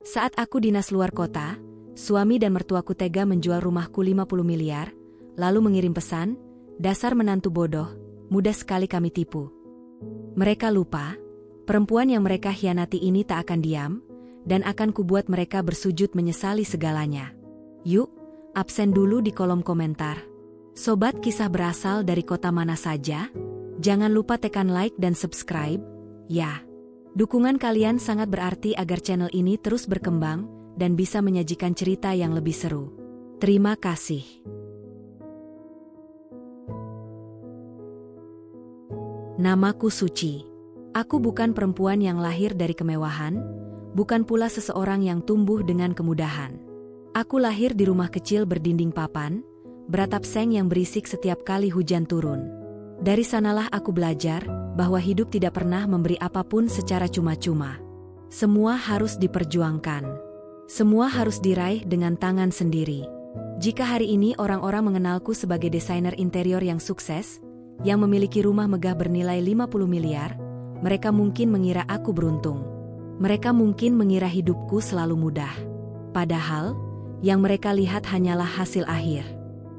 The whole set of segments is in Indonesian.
Saat aku dinas luar kota, suami dan mertuaku tega menjual rumahku 50 miliar, lalu mengirim pesan, "Dasar menantu bodoh, mudah sekali kami tipu." Mereka lupa, perempuan yang mereka hianati ini tak akan diam, dan akan kubuat mereka bersujud menyesali segalanya. Yuk, absen dulu di kolom komentar. Sobat kisah berasal dari kota mana saja? Jangan lupa tekan like dan subscribe, ya. Dukungan kalian sangat berarti agar channel ini terus berkembang dan bisa menyajikan cerita yang lebih seru. Terima kasih. Namaku Suci. Aku bukan perempuan yang lahir dari kemewahan, bukan pula seseorang yang tumbuh dengan kemudahan. Aku lahir di rumah kecil berdinding papan, beratap seng yang berisik setiap kali hujan turun. Dari sanalah aku belajar bahwa hidup tidak pernah memberi apapun secara cuma-cuma. Semua harus diperjuangkan. Semua harus diraih dengan tangan sendiri. Jika hari ini orang-orang mengenalku sebagai desainer interior yang sukses, yang memiliki rumah megah bernilai 50 miliar, mereka mungkin mengira aku beruntung. Mereka mungkin mengira hidupku selalu mudah. Padahal, yang mereka lihat hanyalah hasil akhir.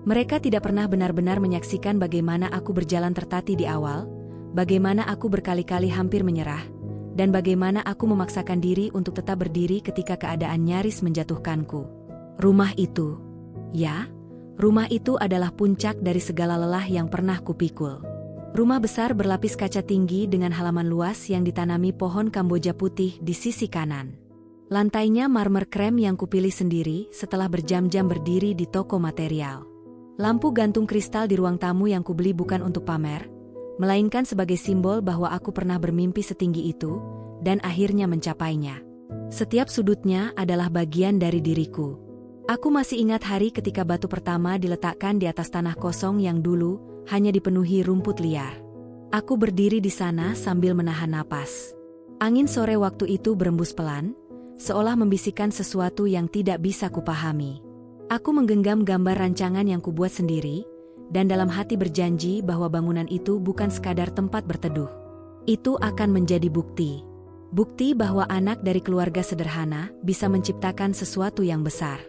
Mereka tidak pernah benar-benar menyaksikan bagaimana aku berjalan tertatih di awal, bagaimana aku berkali-kali hampir menyerah, dan bagaimana aku memaksakan diri untuk tetap berdiri ketika keadaan nyaris menjatuhkanku. Rumah itu, ya, rumah itu adalah puncak dari segala lelah yang pernah kupikul. Rumah besar berlapis kaca tinggi dengan halaman luas yang ditanami pohon Kamboja putih di sisi kanan. Lantainya marmer krem yang kupilih sendiri setelah berjam-jam berdiri di toko material. Lampu gantung kristal di ruang tamu yang kubeli bukan untuk pamer, melainkan sebagai simbol bahwa aku pernah bermimpi setinggi itu, dan akhirnya mencapainya. Setiap sudutnya adalah bagian dari diriku. Aku masih ingat hari ketika batu pertama diletakkan di atas tanah kosong yang dulu hanya dipenuhi rumput liar. Aku berdiri di sana sambil menahan napas. Angin sore waktu itu berembus pelan, seolah membisikkan sesuatu yang tidak bisa kupahami. Aku menggenggam gambar rancangan yang kubuat sendiri, dan dalam hati berjanji bahwa bangunan itu bukan sekadar tempat berteduh. Itu akan menjadi bukti. Bukti bahwa anak dari keluarga sederhana bisa menciptakan sesuatu yang besar.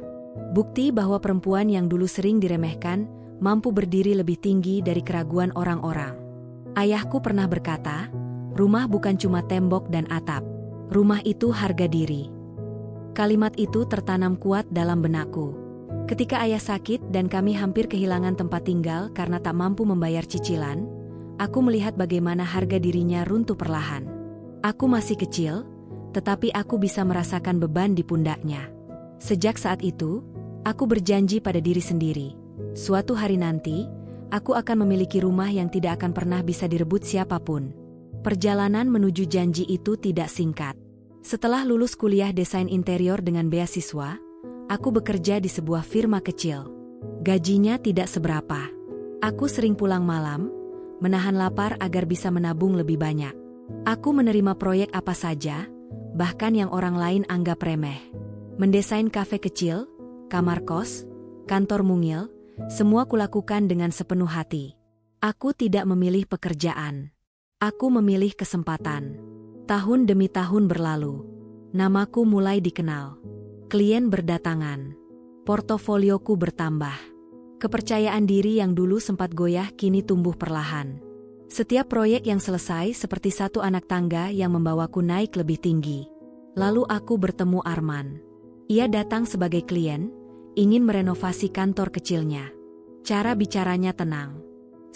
Bukti bahwa perempuan yang dulu sering diremehkan, mampu berdiri lebih tinggi dari keraguan orang-orang. Ayahku pernah berkata, rumah bukan cuma tembok dan atap. Rumah itu harga diri. Kalimat itu tertanam kuat dalam benakku. Ketika ayah sakit dan kami hampir kehilangan tempat tinggal karena tak mampu membayar cicilan, aku melihat bagaimana harga dirinya runtuh perlahan. Aku masih kecil, tetapi aku bisa merasakan beban di pundaknya. Sejak saat itu, aku berjanji pada diri sendiri. Suatu hari nanti, aku akan memiliki rumah yang tidak akan pernah bisa direbut siapapun. Perjalanan menuju janji itu tidak singkat. Setelah lulus kuliah desain interior dengan beasiswa, aku bekerja di sebuah firma kecil. Gajinya tidak seberapa. Aku sering pulang malam, menahan lapar agar bisa menabung lebih banyak. Aku menerima proyek apa saja, bahkan yang orang lain anggap remeh. Mendesain kafe kecil, kamar kos, kantor mungil, semua kulakukan dengan sepenuh hati. Aku tidak memilih pekerjaan. Aku memilih kesempatan. Tahun demi tahun berlalu. Namaku mulai dikenal. Klien berdatangan. Portofolioku bertambah. Kepercayaan diri yang dulu sempat goyah kini tumbuh perlahan. Setiap proyek yang selesai seperti satu anak tangga yang membawaku naik lebih tinggi. Lalu aku bertemu Arman. Ia datang sebagai klien, ingin merenovasi kantor kecilnya. Cara bicaranya tenang.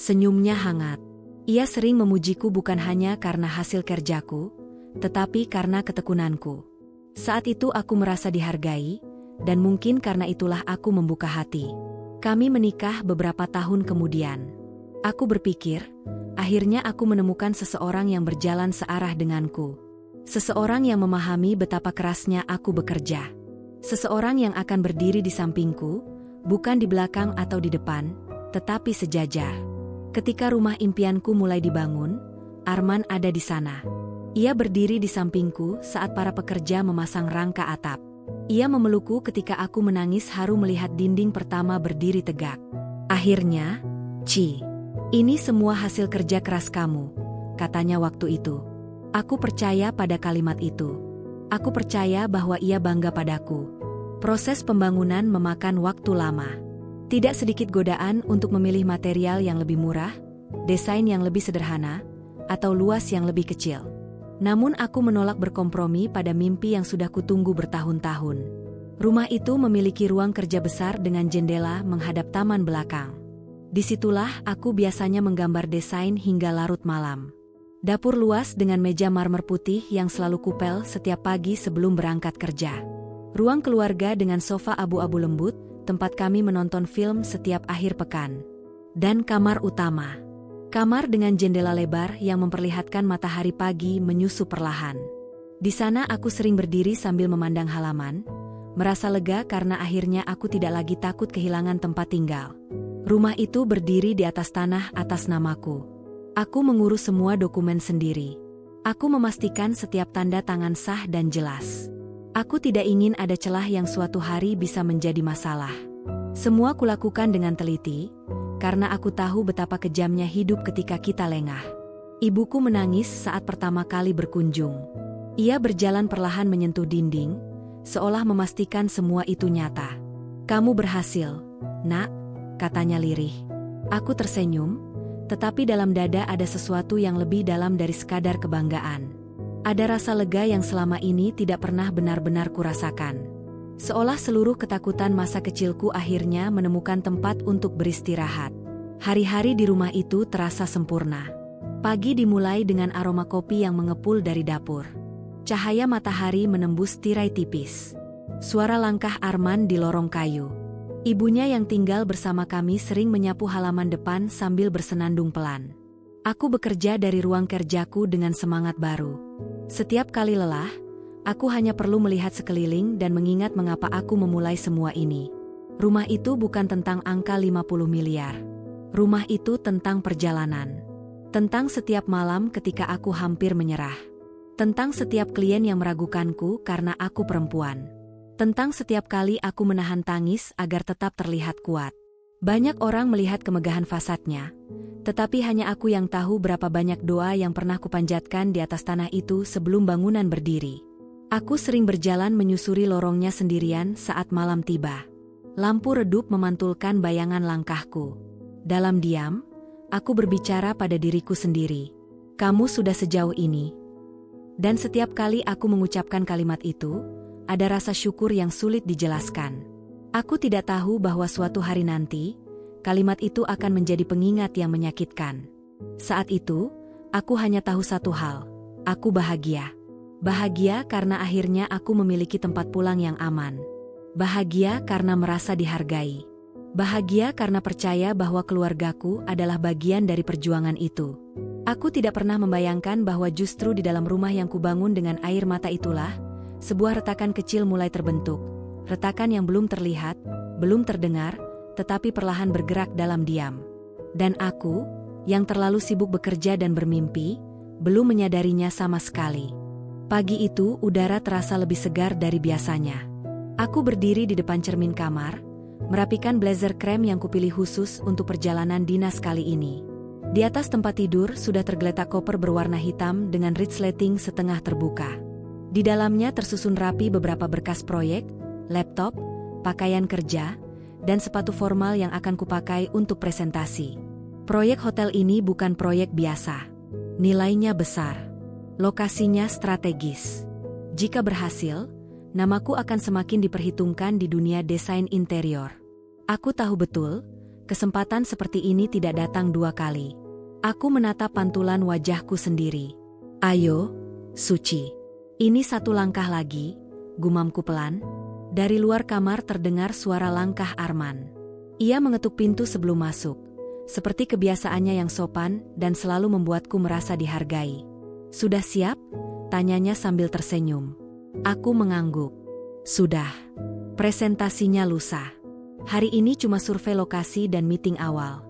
Senyumnya hangat. Ia sering memujiku bukan hanya karena hasil kerjaku, tetapi karena ketekunanku. Saat itu aku merasa dihargai, dan mungkin karena itulah aku membuka hati. Kami menikah beberapa tahun kemudian. Aku berpikir, akhirnya aku menemukan seseorang yang berjalan searah denganku. Seseorang yang memahami betapa kerasnya aku bekerja. Seseorang yang akan berdiri di sampingku, bukan di belakang atau di depan, tetapi sejajar. Ketika rumah impianku mulai dibangun, Arman ada di sana. Ia berdiri di sampingku saat para pekerja memasang rangka atap. Ia memelukku ketika aku menangis haru melihat dinding pertama berdiri tegak. Akhirnya, Ci, ini semua hasil kerja keras kamu, katanya waktu itu. Aku percaya pada kalimat itu. Aku percaya bahwa ia bangga padaku. Proses pembangunan memakan waktu lama. Tidak sedikit godaan untuk memilih material yang lebih murah, desain yang lebih sederhana, atau luas yang lebih kecil. Namun aku menolak berkompromi pada mimpi yang sudah kutunggu bertahun-tahun. Rumah itu memiliki ruang kerja besar dengan jendela menghadap taman belakang. Disitulah aku biasanya menggambar desain hingga larut malam. Dapur luas dengan meja marmer putih yang selalu kupel setiap pagi sebelum berangkat kerja. Ruang keluarga dengan sofa abu-abu lembut, tempat kami menonton film setiap akhir pekan. Dan kamar utama. Kamar dengan jendela lebar yang memperlihatkan matahari pagi menyusup perlahan. Di sana aku sering berdiri sambil memandang halaman, merasa lega karena akhirnya aku tidak lagi takut kehilangan tempat tinggal. Rumah itu berdiri di atas tanah atas namaku. Aku mengurus semua dokumen sendiri. Aku memastikan setiap tanda tangan sah dan jelas. Aku tidak ingin ada celah yang suatu hari bisa menjadi masalah. Semua kulakukan dengan teliti, karena aku tahu betapa kejamnya hidup ketika kita lengah. Ibuku menangis saat pertama kali berkunjung. Ia berjalan perlahan menyentuh dinding, seolah memastikan semua itu nyata. "Kamu berhasil, Nak," katanya lirih. Aku tersenyum, tetapi dalam dada ada sesuatu yang lebih dalam dari sekadar kebanggaan. Ada rasa lega yang selama ini tidak pernah benar-benar kurasakan. Seolah seluruh ketakutan masa kecilku akhirnya menemukan tempat untuk beristirahat. Hari-hari di rumah itu terasa sempurna. Pagi dimulai dengan aroma kopi yang mengepul dari dapur. Cahaya matahari menembus tirai tipis. Suara langkah Arman di lorong kayu. Ibunya yang tinggal bersama kami sering menyapu halaman depan sambil bersenandung pelan. Aku bekerja dari ruang kerjaku dengan semangat baru. Setiap kali lelah, aku hanya perlu melihat sekeliling dan mengingat mengapa aku memulai semua ini. Rumah itu bukan tentang angka 50 miliar. Rumah itu tentang perjalanan. Tentang setiap malam ketika aku hampir menyerah. Tentang setiap klien yang meragukanku karena aku perempuan. Tentang setiap kali aku menahan tangis agar tetap terlihat kuat. Banyak orang melihat kemegahan fasadnya, tetapi hanya aku yang tahu berapa banyak doa yang pernah kupanjatkan di atas tanah itu sebelum bangunan berdiri. Aku sering berjalan menyusuri lorongnya sendirian saat malam tiba. Lampu redup memantulkan bayangan langkahku. Dalam diam, aku berbicara pada diriku sendiri. "Kamu sudah sejauh ini." Dan setiap kali aku mengucapkan kalimat itu, ada rasa syukur yang sulit dijelaskan. Aku tidak tahu bahwa suatu hari nanti, kalimat itu akan menjadi pengingat yang menyakitkan. Saat itu, aku hanya tahu satu hal, aku bahagia. Bahagia karena akhirnya aku memiliki tempat pulang yang aman. Bahagia karena merasa dihargai. Bahagia karena percaya bahwa keluargaku adalah bagian dari perjuangan itu. Aku tidak pernah membayangkan bahwa justru di dalam rumah yang kubangun dengan air mata itulah, sebuah retakan kecil mulai terbentuk. Retakan yang belum terlihat, belum terdengar, tetapi perlahan bergerak dalam diam. Dan aku, yang terlalu sibuk bekerja dan bermimpi, belum menyadarinya sama sekali. Pagi itu udara terasa lebih segar dari biasanya. Aku berdiri di depan cermin kamar, merapikan blazer krem yang kupilih khusus untuk perjalanan dinas kali ini. Di atas tempat tidur sudah tergeletak koper berwarna hitam dengan resleting setengah terbuka. Di dalamnya tersusun rapi beberapa berkas proyek, laptop, pakaian kerja, dan sepatu formal yang akan kupakai untuk presentasi. Proyek hotel ini bukan proyek biasa. Nilainya besar. Lokasinya strategis. Jika berhasil, namaku akan semakin diperhitungkan di dunia desain interior. Aku tahu betul, kesempatan seperti ini tidak datang dua kali. Aku menatap pantulan wajahku sendiri. "Ayo, Suci. Ini satu langkah lagi," gumamku pelan. Dari luar kamar terdengar suara langkah Arman. Ia mengetuk pintu sebelum masuk, seperti kebiasaannya yang sopan dan selalu membuatku merasa dihargai. "Sudah siap?" tanyanya sambil tersenyum. Aku mengangguk. "Sudah. Presentasinya lusa. Hari ini cuma survei lokasi dan meeting awal."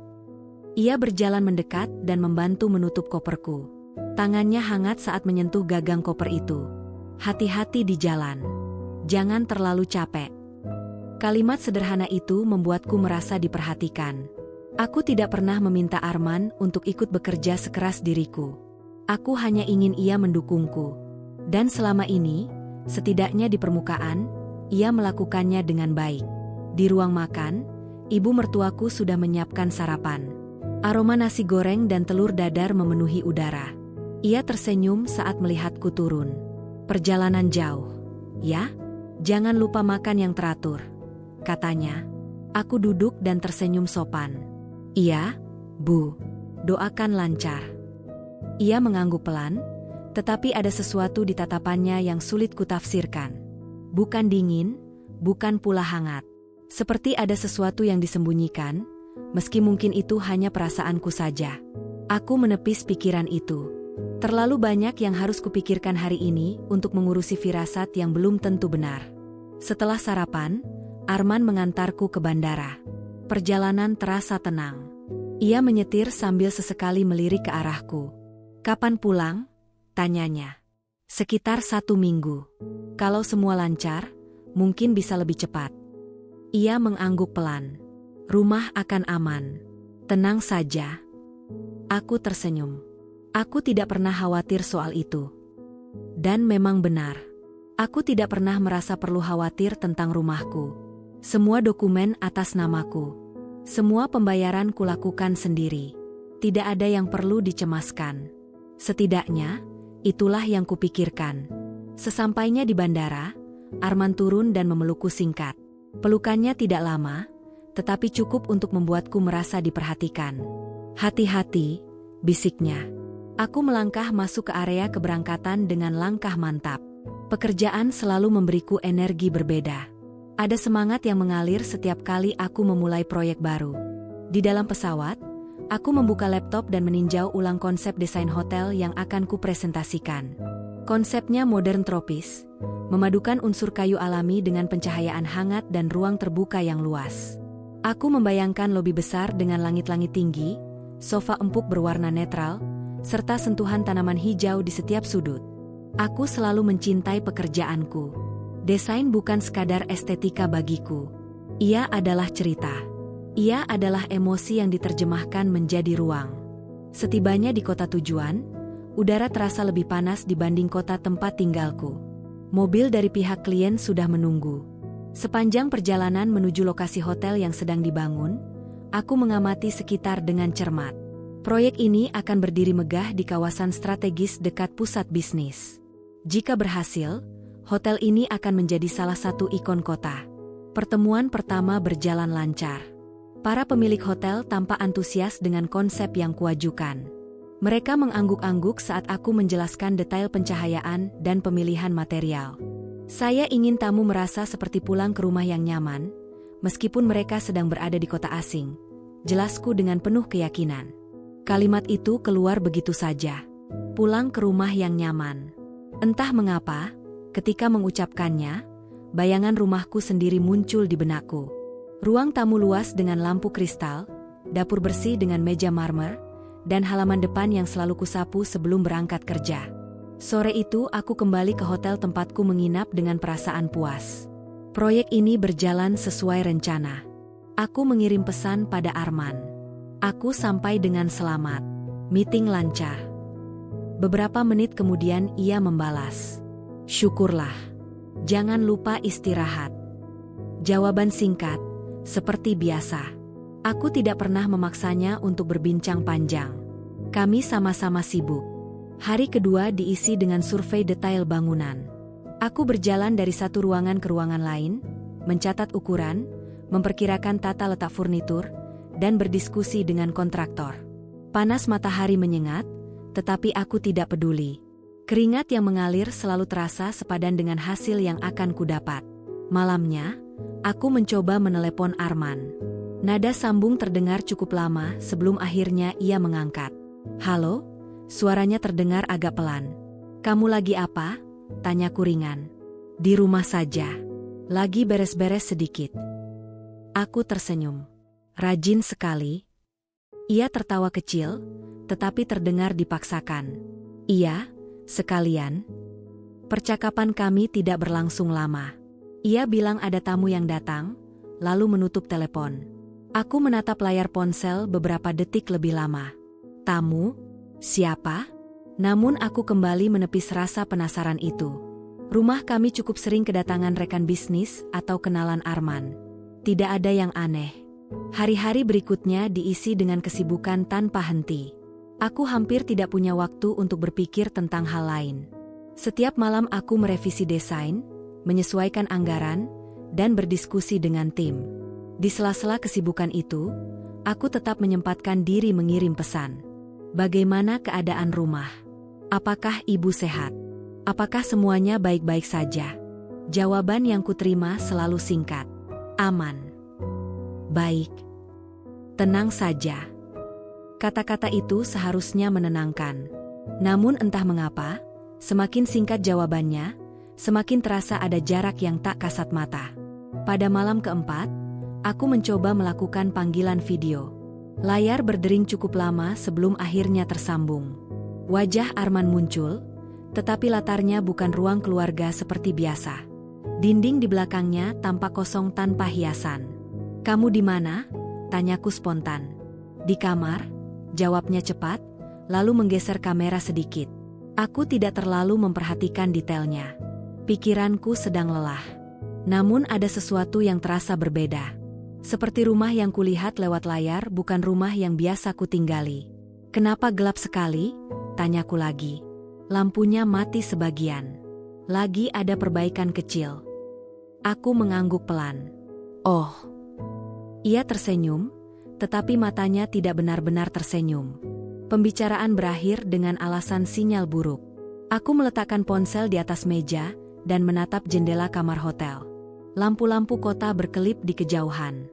Ia berjalan mendekat dan membantu menutup koperku. Tangannya hangat saat menyentuh gagang koper itu. "Hati-hati di jalan. Jangan terlalu capek." Kalimat sederhana itu membuatku merasa diperhatikan. Aku tidak pernah meminta Arman untuk ikut bekerja sekeras diriku. Aku hanya ingin ia mendukungku. Dan selama ini, Setidaknya di permukaan, ia melakukannya dengan baik. Di ruang makan, ibu mertuaku sudah menyiapkan sarapan. Aroma nasi goreng dan telur dadar memenuhi udara. Ia tersenyum saat melihatku turun. Perjalanan jauh, ya? Jangan lupa makan yang teratur, katanya. Aku duduk dan tersenyum sopan. Iya, Bu. Doakan lancar. Ia mengangguk pelan, tetapi ada sesuatu di tatapannya yang sulit kutafsirkan. Bukan dingin, bukan pula hangat. Seperti ada sesuatu yang disembunyikan, meski mungkin itu hanya perasaanku saja. Aku menepis pikiran itu. Terlalu banyak yang harus kupikirkan hari ini untuk mengurusi firasat yang belum tentu benar. Setelah sarapan, Arman mengantarku ke bandara. Perjalanan terasa tenang. Ia menyetir sambil sesekali melirik ke arahku. Kapan pulang? Tanyanya. Sekitar 1 minggu. Kalau semua lancar, mungkin bisa lebih cepat. Ia mengangguk pelan. Rumah akan aman. Tenang saja. Aku tersenyum. Aku tidak pernah khawatir soal itu. Dan memang benar. Aku tidak pernah merasa perlu khawatir tentang rumahku. Semua dokumen atas namaku. Semua pembayaran kulakukan sendiri. Tidak ada yang perlu dicemaskan. Setidaknya, itulah yang kupikirkan. Sesampainya di bandara, Arman turun dan memelukku singkat. Pelukannya tidak lama, tetapi cukup untuk membuatku merasa diperhatikan. Hati-hati, bisiknya. Aku melangkah masuk ke area keberangkatan dengan langkah mantap. Pekerjaan selalu memberiku energi berbeda. Ada semangat yang mengalir setiap kali aku memulai proyek baru. Di dalam pesawat, aku membuka laptop dan meninjau ulang konsep desain hotel yang akan kupresentasikan. Konsepnya modern tropis, memadukan unsur kayu alami dengan pencahayaan hangat dan ruang terbuka yang luas. Aku membayangkan lobi besar dengan langit-langit tinggi, sofa empuk berwarna netral, serta sentuhan tanaman hijau di setiap sudut. Aku selalu mencintai pekerjaanku. Desain bukan sekadar estetika bagiku. Ia adalah cerita. Ia adalah emosi yang diterjemahkan menjadi ruang. Setibanya di kota tujuan, udara terasa lebih panas dibanding kota tempat tinggalku. Mobil dari pihak klien sudah menunggu. Sepanjang perjalanan menuju lokasi hotel yang sedang dibangun, aku mengamati sekitar dengan cermat. Proyek ini akan berdiri megah di kawasan strategis dekat pusat bisnis. Jika berhasil, hotel ini akan menjadi salah satu ikon kota. Pertemuan pertama berjalan lancar. Para pemilik hotel tampak antusias dengan konsep yang kuajukan. Mereka mengangguk-angguk saat aku menjelaskan detail pencahayaan dan pemilihan material. Saya ingin tamu merasa seperti pulang ke rumah yang nyaman, meskipun mereka sedang berada di kota asing. Jelasku dengan penuh keyakinan. Kalimat itu keluar begitu saja. Pulang ke rumah yang nyaman. Entah mengapa, ketika mengucapkannya, bayangan rumahku sendiri muncul di benakku. Ruang tamu luas dengan lampu kristal, dapur bersih dengan meja marmer, dan halaman depan yang selalu kusapu sebelum berangkat kerja. Sore itu aku kembali ke hotel tempatku menginap dengan perasaan puas. Proyek ini berjalan sesuai rencana. Aku mengirim pesan pada Arman. Aku sampai dengan selamat. Meeting lancar. Beberapa menit kemudian ia membalas. Syukurlah. Jangan lupa istirahat. Jawaban singkat, seperti biasa. Aku tidak pernah memaksanya untuk berbincang panjang. Kami sama-sama sibuk. Hari kedua diisi dengan survei detail bangunan. Aku berjalan dari satu ruangan ke ruangan lain, mencatat ukuran, memperkirakan tata letak furnitur, dan berdiskusi dengan kontraktor. Panas matahari menyengat, tetapi aku tidak peduli. Keringat yang mengalir selalu terasa sepadan dengan hasil yang akan kudapat. Malamnya, aku mencoba menelepon Arman. Nada sambung terdengar cukup lama sebelum akhirnya ia mengangkat. Halo? Suaranya terdengar agak pelan. Kamu lagi apa? Tanyaku ringan. Di rumah saja. Lagi beres-beres sedikit. Aku tersenyum. Rajin sekali. Ia tertawa kecil, tetapi terdengar dipaksakan. Iya, sekalian. Percakapan kami tidak berlangsung lama. Ia bilang ada tamu yang datang, lalu menutup telepon. Aku menatap layar ponsel beberapa detik lebih lama. Tamu? Siapa? Namun aku kembali menepis rasa penasaran itu. Rumah kami cukup sering kedatangan rekan bisnis atau kenalan Arman. Tidak ada yang aneh. Hari-hari berikutnya diisi dengan kesibukan tanpa henti. Aku hampir tidak punya waktu untuk berpikir tentang hal lain. Setiap malam aku merevisi desain, menyesuaikan anggaran, dan berdiskusi dengan tim. Di sela-sela kesibukan itu, aku tetap menyempatkan diri mengirim pesan. Bagaimana keadaan rumah? Apakah ibu sehat? Apakah semuanya baik-baik saja? Jawaban yang kuterima selalu singkat. Aman. Baik. Tenang saja. Kata-kata itu seharusnya menenangkan. Namun entah mengapa, semakin singkat jawabannya, semakin terasa ada jarak yang tak kasat mata. Pada malam keempat, aku mencoba melakukan panggilan video. Layar berdering cukup lama sebelum akhirnya tersambung. Wajah Arman muncul, tetapi latarnya bukan ruang keluarga seperti biasa. Dinding di belakangnya tampak kosong tanpa hiasan. "Kamu di mana?" tanyaku spontan. "Di kamar," jawabnya cepat, lalu menggeser kamera sedikit. Aku tidak terlalu memperhatikan detailnya. Pikiranku sedang lelah. Namun ada sesuatu yang terasa berbeda. Seperti rumah yang kulihat lewat layar bukan rumah yang biasa kutinggali. "Kenapa gelap sekali?" tanyaku lagi. Lampunya mati sebagian. Lagi ada perbaikan kecil. Aku mengangguk pelan. "Oh." Ia tersenyum, tetapi matanya tidak benar-benar tersenyum. Pembicaraan berakhir dengan alasan sinyal buruk. Aku meletakkan ponsel di atas meja dan menatap jendela kamar hotel. Lampu-lampu kota berkelip di kejauhan.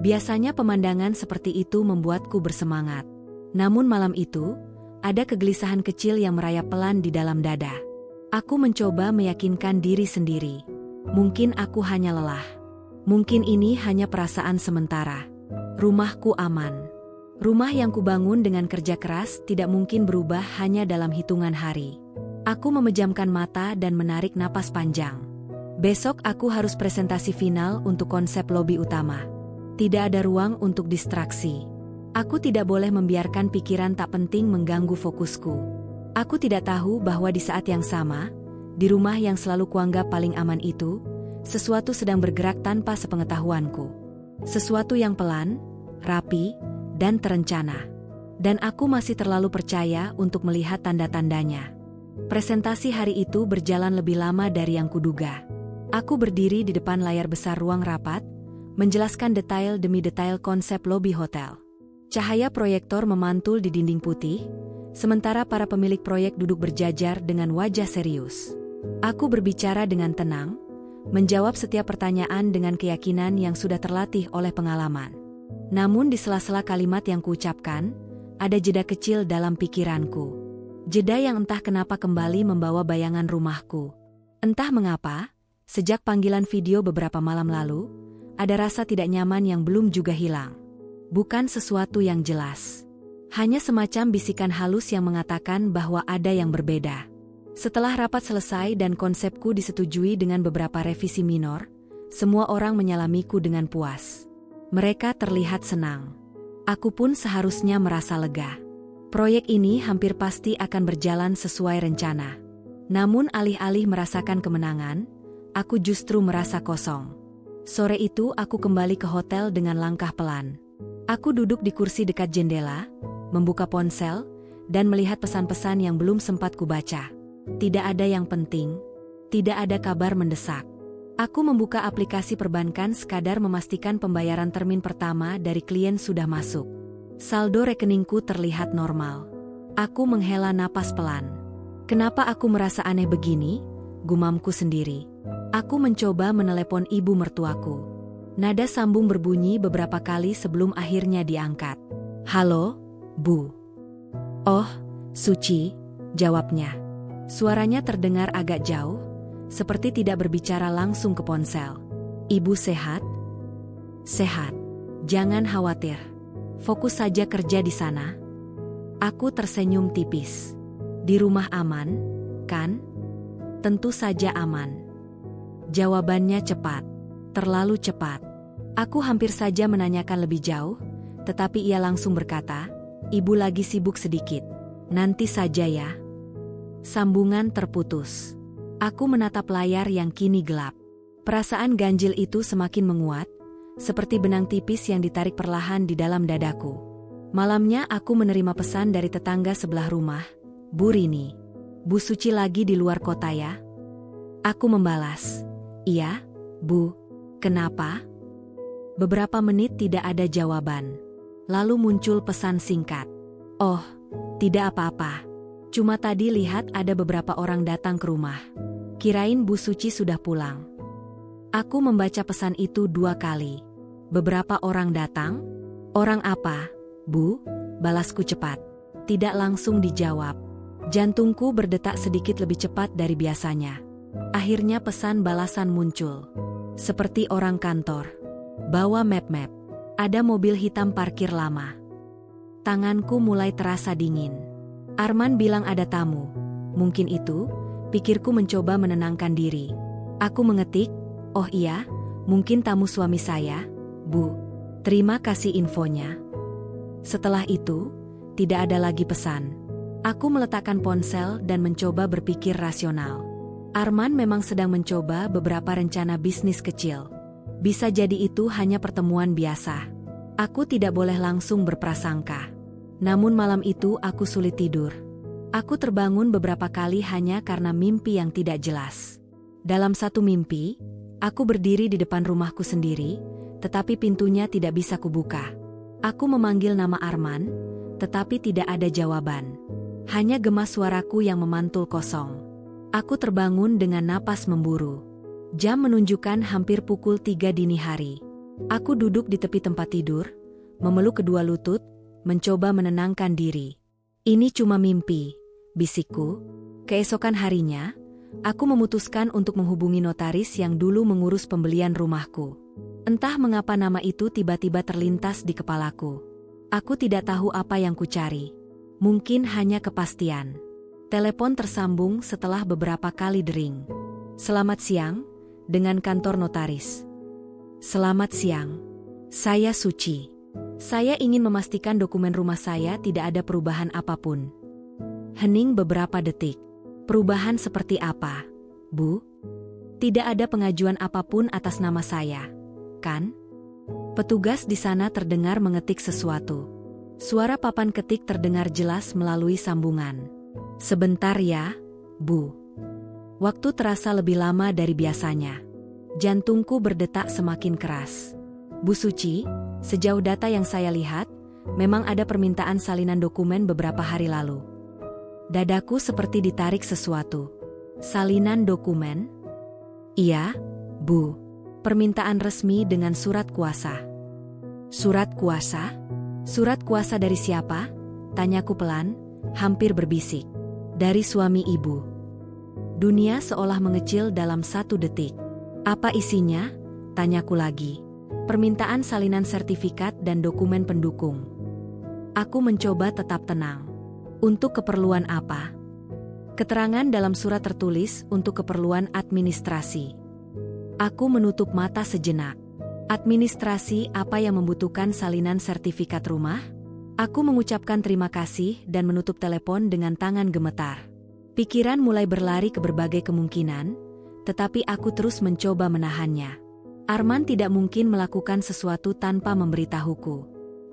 Biasanya pemandangan seperti itu membuatku bersemangat. Namun malam itu, ada kegelisahan kecil yang merayap pelan di dalam dada. Aku mencoba meyakinkan diri sendiri. Mungkin aku hanya lelah. Mungkin ini hanya perasaan sementara. Rumahku aman. Rumah yang kubangun dengan kerja keras tidak mungkin berubah hanya dalam hitungan hari. Aku memejamkan mata dan menarik napas panjang. Besok aku harus presentasi final untuk konsep lobi utama. Tidak ada ruang untuk distraksi. Aku tidak boleh membiarkan pikiran tak penting mengganggu fokusku. Aku tidak tahu bahwa di saat yang sama, di rumah yang selalu kuanggap paling aman itu, sesuatu sedang bergerak tanpa sepengetahuanku. Sesuatu yang pelan, rapi, dan terencana. Dan aku masih terlalu percaya untuk melihat tanda-tandanya. Presentasi hari itu berjalan lebih lama dari yang kuduga. Aku berdiri di depan layar besar ruang rapat, menjelaskan detail demi detail konsep lobi hotel. Cahaya proyektor memantul di dinding putih, sementara para pemilik proyek duduk berjajar dengan wajah serius. Aku berbicara dengan tenang, menjawab setiap pertanyaan dengan keyakinan yang sudah terlatih oleh pengalaman. Namun di sela-sela kalimat yang kuucapkan, ada jeda kecil dalam pikiranku. Jeda yang entah kenapa kembali membawa bayangan rumahku. Entah mengapa, sejak panggilan video beberapa malam lalu, ada rasa tidak nyaman yang belum juga hilang. Bukan sesuatu yang jelas. Hanya semacam bisikan halus yang mengatakan bahwa ada yang berbeda. Setelah rapat selesai dan konsepku disetujui dengan beberapa revisi minor, semua orang menyalamiku dengan puas. Mereka terlihat senang. Aku pun seharusnya merasa lega. Proyek ini hampir pasti akan berjalan sesuai rencana. Namun alih-alih merasakan kemenangan, aku justru merasa kosong. Sore itu aku kembali ke hotel dengan langkah pelan. Aku duduk di kursi dekat jendela, membuka ponsel, dan melihat pesan-pesan yang belum sempat kubaca. Tidak ada yang penting, tidak ada kabar mendesak. Aku membuka aplikasi perbankan sekadar memastikan pembayaran termin pertama dari klien sudah masuk. Saldo rekeningku terlihat normal. Aku menghela napas pelan. Kenapa aku merasa aneh begini? Gumamku sendiri. Aku mencoba menelepon ibu mertuaku. Nada sambung berbunyi beberapa kali sebelum akhirnya diangkat. "Halo, Bu." "Oh, Suci," jawabnya. Suaranya terdengar agak jauh, seperti tidak berbicara langsung ke ponsel. "Ibu sehat?" "Sehat. Jangan khawatir. Fokus saja kerja di sana." Aku tersenyum tipis. "Di rumah aman, kan?" "Tentu saja aman." Jawabannya cepat. Terlalu cepat. Aku hampir saja menanyakan lebih jauh, tetapi ia langsung berkata, "Ibu lagi sibuk sedikit. Nanti saja ya." Sambungan terputus. Aku menatap layar yang kini gelap. Perasaan ganjil itu semakin menguat, seperti benang tipis yang ditarik perlahan di dalam dadaku. Malamnya aku menerima pesan dari tetangga sebelah rumah. Bu Rini, Bu Suci lagi di luar kota ya? Aku membalas, iya, Bu. Kenapa? Beberapa menit tidak ada jawaban. Lalu muncul pesan singkat. Oh, tidak apa-apa. Cuma tadi lihat ada beberapa orang datang ke rumah. Kirain Bu Suci sudah pulang. Aku membaca pesan itu 2 kali. Beberapa orang datang? Orang apa, Bu? Balasku cepat. Tidak langsung dijawab. Jantungku berdetak sedikit lebih cepat dari biasanya. Akhirnya pesan balasan muncul. Seperti orang kantor. Bawa map-map. Ada mobil hitam parkir lama. Tanganku mulai terasa dingin. Arman bilang ada tamu. Mungkin itu, pikirku mencoba menenangkan diri. Aku mengetik, oh iya, mungkin tamu suami saya, Bu. Terima kasih infonya. Setelah itu, tidak ada lagi pesan. Aku meletakkan ponsel dan mencoba berpikir rasional. Arman memang sedang mencoba beberapa rencana bisnis kecil. Bisa jadi itu hanya pertemuan biasa. Aku tidak boleh langsung berprasangka. Namun malam itu aku sulit tidur. Aku terbangun beberapa kali hanya karena mimpi yang tidak jelas. Dalam satu mimpi, aku berdiri di depan rumahku sendiri, tetapi pintunya tidak bisa kubuka. Aku memanggil nama Arman, tetapi tidak ada jawaban. Hanya gema suaraku yang memantul kosong. Aku terbangun dengan napas memburu. Jam menunjukkan hampir pukul 3 dini hari. Aku duduk di tepi tempat tidur, memeluk kedua lutut, mencoba menenangkan diri. Ini cuma mimpi, bisikku. Keesokan harinya, aku memutuskan untuk menghubungi notaris yang dulu mengurus pembelian rumahku. Entah mengapa nama itu tiba-tiba terlintas di kepalaku. Aku tidak tahu apa yang kucari. Mungkin hanya kepastian. Telepon tersambung setelah beberapa kali dering. Selamat siang, dengan kantor notaris. Selamat siang. Saya Suci. Saya ingin memastikan dokumen rumah saya tidak ada perubahan apapun. Hening beberapa detik. Perubahan seperti apa, Bu? Tidak ada pengajuan apapun atas nama saya, kan? Petugas di sana terdengar mengetik sesuatu. Suara papan ketik terdengar jelas melalui sambungan. Sebentar ya, Bu. Waktu terasa lebih lama dari biasanya. Jantungku berdetak semakin keras. Bu Suci, sejauh data yang saya lihat, memang ada permintaan salinan dokumen beberapa hari lalu. Dadaku seperti ditarik sesuatu. Salinan dokumen? Iya, Bu. Permintaan resmi dengan surat kuasa. Surat kuasa? Surat kuasa dari siapa? Tanyaku pelan, hampir berbisik. Dari suami ibu. Dunia seolah mengecil dalam 1 detik. Apa isinya? Tanyaku lagi. Permintaan salinan sertifikat dan dokumen pendukung. Aku mencoba tetap tenang. Untuk keperluan apa? Keterangan dalam surat tertulis untuk keperluan administrasi. Aku menutup mata sejenak. Administrasi apa yang membutuhkan salinan sertifikat rumah? Aku mengucapkan terima kasih dan menutup telepon dengan tangan gemetar. Pikiran mulai berlari ke berbagai kemungkinan, tetapi aku terus mencoba menahannya. Arman tidak mungkin melakukan sesuatu tanpa memberitahuku.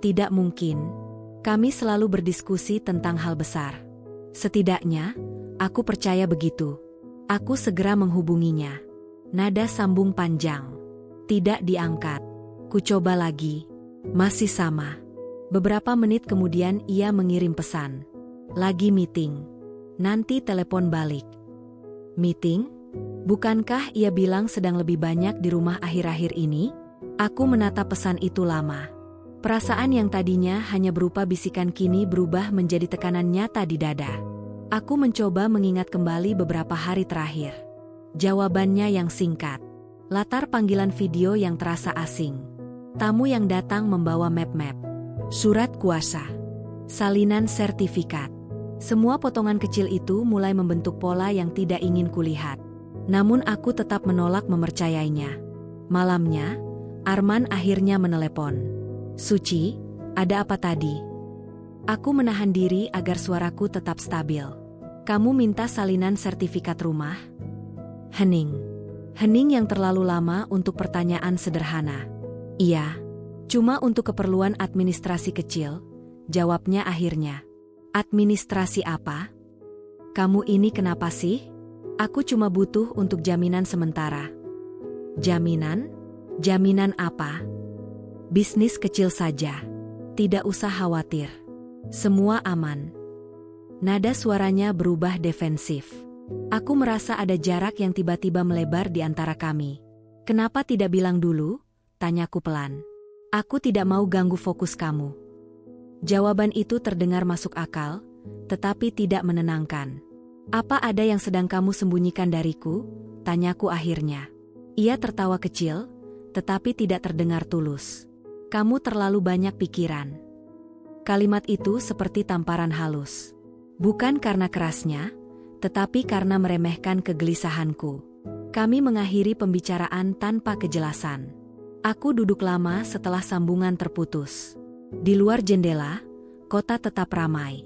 Tidak mungkin. Kami selalu berdiskusi tentang hal besar. Setidaknya, aku percaya begitu. Aku segera menghubunginya. Nada sambung panjang. Tidak diangkat. Ku coba lagi. Masih sama. Beberapa menit kemudian ia mengirim pesan. Lagi meeting. Nanti telepon balik. Meeting? Bukankah ia bilang sedang lebih banyak di rumah akhir-akhir ini? Aku menatap pesan itu lama. Perasaan yang tadinya hanya berupa bisikan kini berubah menjadi tekanan nyata di dada. Aku mencoba mengingat kembali beberapa hari terakhir. Jawabannya yang singkat. Latar panggilan video yang terasa asing. Tamu yang datang membawa map-map. Surat kuasa. Salinan sertifikat. Semua potongan kecil itu mulai membentuk pola yang tidak ingin kulihat. Namun aku tetap menolak mempercayainya. Malamnya, Arman akhirnya menelepon. Suci, ada apa tadi? Aku menahan diri agar suaraku tetap stabil. Kamu minta salinan sertifikat rumah? Hening. Hening yang terlalu lama untuk pertanyaan sederhana. Iya. Cuma untuk keperluan administrasi kecil, jawabnya akhirnya. Administrasi apa? Kamu ini kenapa sih? Aku cuma butuh untuk jaminan sementara. Jaminan? Jaminan apa? Bisnis kecil saja. Tidak usah khawatir. Semua aman. Nada suaranya berubah defensif. Aku merasa ada jarak yang tiba-tiba melebar di antara kami. Kenapa tidak bilang dulu? Tanyaku pelan. Aku tidak mau ganggu fokus kamu. Jawaban itu terdengar masuk akal, tetapi tidak menenangkan. Apa ada yang sedang kamu sembunyikan dariku? Tanyaku akhirnya. Ia tertawa kecil, tetapi tidak terdengar tulus. Kamu terlalu banyak pikiran. Kalimat itu seperti tamparan halus. Bukan karena kerasnya, tetapi karena meremehkan kegelisahanku. Kami mengakhiri pembicaraan tanpa kejelasan. Aku duduk lama setelah sambungan terputus. Di luar jendela, kota tetap ramai.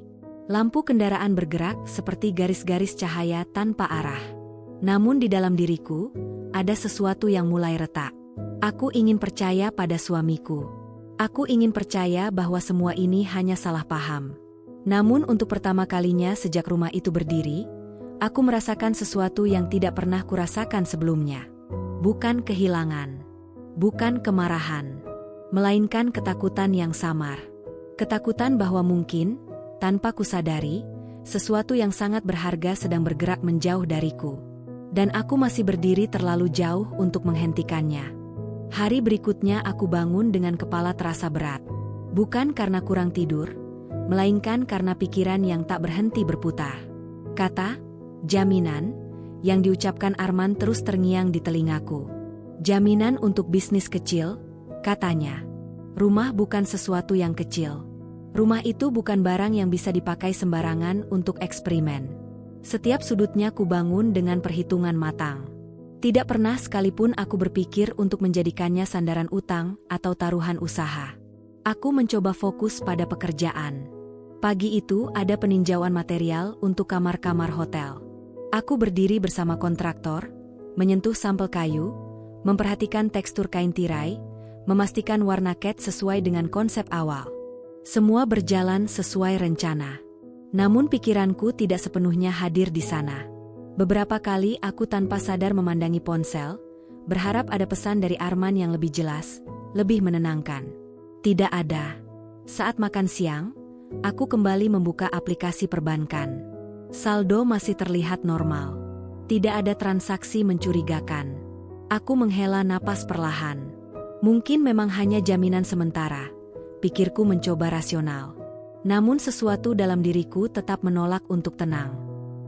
Lampu kendaraan bergerak seperti garis-garis cahaya tanpa arah. Namun di dalam diriku, ada sesuatu yang mulai retak. Aku ingin percaya pada suamiku. Aku ingin percaya bahwa semua ini hanya salah paham. Namun untuk pertama kalinya sejak rumah itu berdiri, aku merasakan sesuatu yang tidak pernah kurasakan sebelumnya. Bukan kehilangan. Bukan kemarahan, melainkan ketakutan yang samar. Ketakutan bahwa mungkin, tanpa kusadari, sesuatu yang sangat berharga sedang bergerak menjauh dariku. Dan aku masih berdiri terlalu jauh untuk menghentikannya. Hari berikutnya aku bangun dengan kepala terasa berat. Bukan karena kurang tidur, melainkan karena pikiran yang tak berhenti berputar. Kata, jaminan, yang diucapkan Arman terus terngiang di telingaku. Jaminan untuk bisnis kecil, katanya. Rumah bukan sesuatu yang kecil. Rumah itu bukan barang yang bisa dipakai sembarangan untuk eksperimen. Setiap sudutnya kubangun dengan perhitungan matang. Tidak pernah sekalipun aku berpikir untuk menjadikannya sandaran utang atau taruhan usaha. Aku mencoba fokus pada pekerjaan. Pagi itu ada peninjauan material untuk kamar-kamar hotel. Aku berdiri bersama kontraktor, menyentuh sampel kayu, memperhatikan tekstur kain tirai, memastikan warna cat sesuai dengan konsep awal. Semua berjalan sesuai rencana. Namun pikiranku tidak sepenuhnya hadir di sana. Beberapa kali aku tanpa sadar memandangi ponsel, berharap ada pesan dari Arman yang lebih jelas, lebih menenangkan. Tidak ada. Saat makan siang, aku kembali membuka aplikasi perbankan. Saldo masih terlihat normal. Tidak ada transaksi mencurigakan. Aku menghela napas perlahan. Mungkin memang hanya jaminan sementara. Pikirku mencoba rasional. Namun sesuatu dalam diriku tetap menolak untuk tenang.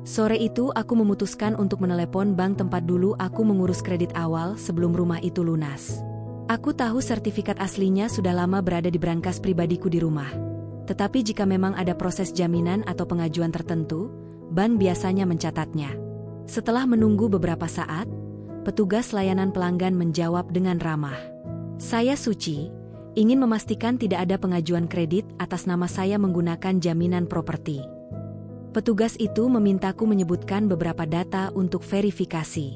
Sore itu aku memutuskan untuk menelepon bank tempat dulu aku mengurus kredit awal sebelum rumah itu lunas. Aku tahu sertifikat aslinya sudah lama berada di brankas pribadiku di rumah. Tetapi jika memang ada proses jaminan atau pengajuan tertentu, bank biasanya mencatatnya. Setelah menunggu beberapa saat, petugas layanan pelanggan menjawab dengan ramah. Saya Suci, ingin memastikan tidak ada pengajuan kredit atas nama saya menggunakan jaminan properti. Petugas itu memintaku menyebutkan beberapa data untuk verifikasi.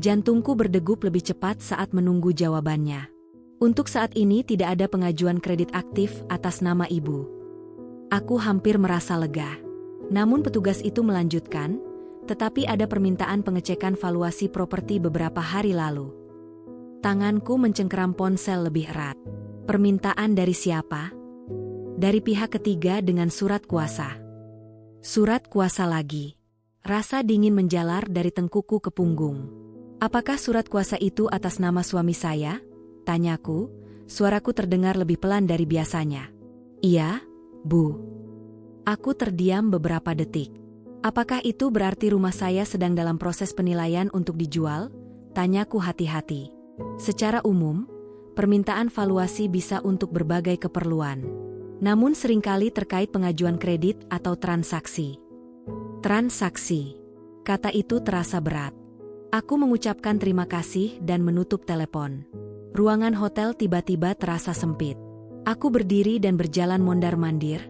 Jantungku berdegup lebih cepat saat menunggu jawabannya. Untuk saat ini tidak ada pengajuan kredit aktif atas nama ibu. Aku hampir merasa lega. Namun petugas itu melanjutkan, tetapi ada permintaan pengecekan valuasi properti beberapa hari lalu. Tanganku mencengkeram ponsel lebih erat. Permintaan dari siapa? Dari pihak ketiga dengan surat kuasa. Surat kuasa lagi. Rasa dingin menjalar dari tengkukku ke punggung. Apakah surat kuasa itu atas nama suami saya? Tanyaku, suaraku terdengar lebih pelan dari biasanya. Iya, Bu. Aku terdiam beberapa detik. Apakah itu berarti rumah saya sedang dalam proses penilaian untuk dijual? Tanyaku hati-hati. Secara umum, permintaan valuasi bisa untuk berbagai keperluan. Namun seringkali terkait pengajuan kredit atau transaksi. Transaksi. Kata itu terasa berat. Aku mengucapkan terima kasih dan menutup telepon. Ruangan hotel tiba-tiba terasa sempit. Aku berdiri dan berjalan mondar-mandir,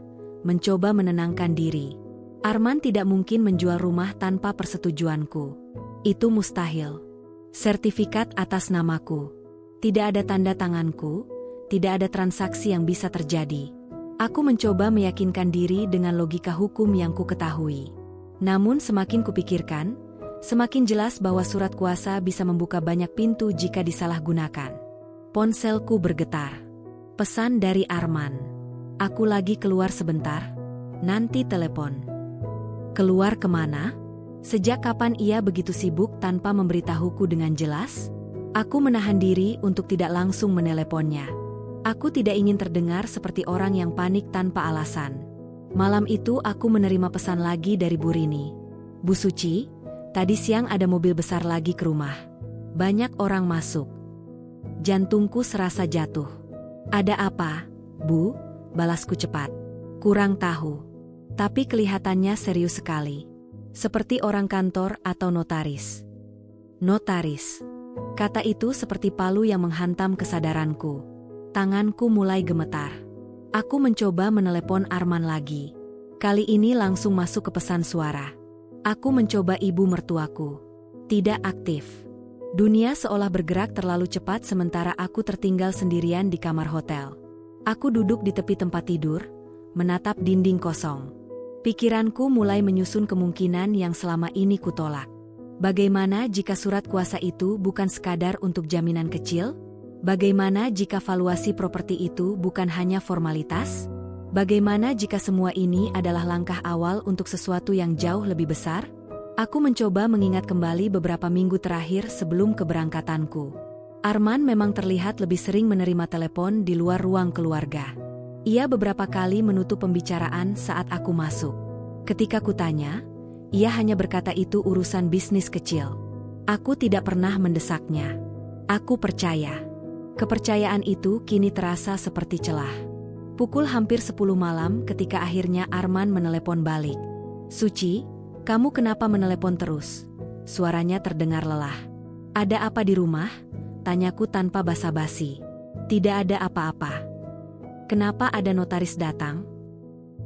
mencoba menenangkan diri. Arman tidak mungkin menjual rumah tanpa persetujuanku. Itu mustahil. Sertifikat atas namaku. Tidak ada tanda tanganku, tidak ada transaksi yang bisa terjadi. Aku mencoba meyakinkan diri dengan logika hukum yang ku ketahui. Namun semakin kupikirkan, semakin jelas bahwa surat kuasa bisa membuka banyak pintu jika disalahgunakan. Ponselku bergetar. Pesan dari Arman. Aku lagi keluar sebentar, nanti telepon. Keluar kemana? Sejak kapan ia begitu sibuk tanpa memberitahuku dengan jelas? Aku menahan diri untuk tidak langsung meneleponnya. Aku tidak ingin terdengar seperti orang yang panik tanpa alasan. Malam itu aku menerima pesan lagi dari Bu Rini. Bu Suci, tadi siang ada mobil besar lagi ke rumah. Banyak orang masuk. Jantungku serasa jatuh. Ada apa, Bu? Balasku cepat. Kurang tahu. Tapi kelihatannya serius sekali. Seperti orang kantor atau notaris. Notaris. Kata itu seperti palu yang menghantam kesadaranku. Tanganku mulai gemetar. Aku mencoba menelepon Arman lagi. Kali ini langsung masuk ke pesan suara. Aku mencoba ibu mertuaku. Tidak aktif. Dunia seolah bergerak terlalu cepat sementara aku tertinggal sendirian di kamar hotel. Aku duduk di tepi tempat tidur, menatap dinding kosong. Pikiranku mulai menyusun kemungkinan yang selama ini kutolak. Bagaimana jika surat kuasa itu bukan sekadar untuk jaminan kecil? Bagaimana jika valuasi properti itu bukan hanya formalitas? Bagaimana jika semua ini adalah langkah awal untuk sesuatu yang jauh lebih besar? Aku mencoba mengingat kembali beberapa minggu terakhir sebelum keberangkatanku. Arman memang terlihat lebih sering menerima telepon di luar ruang keluarga. Ia beberapa kali menutup pembicaraan saat aku masuk. Ketika kutanya, ia hanya berkata itu urusan bisnis kecil. Aku tidak pernah mendesaknya. Aku percaya. Kepercayaan itu kini terasa seperti celah. Pukul hampir 10 malam ketika akhirnya Arman menelepon balik. Suci, kamu kenapa menelepon terus? Suaranya terdengar lelah. Ada apa di rumah? Tanyaku tanpa basa-basi. Tidak ada apa-apa. Kenapa ada notaris datang?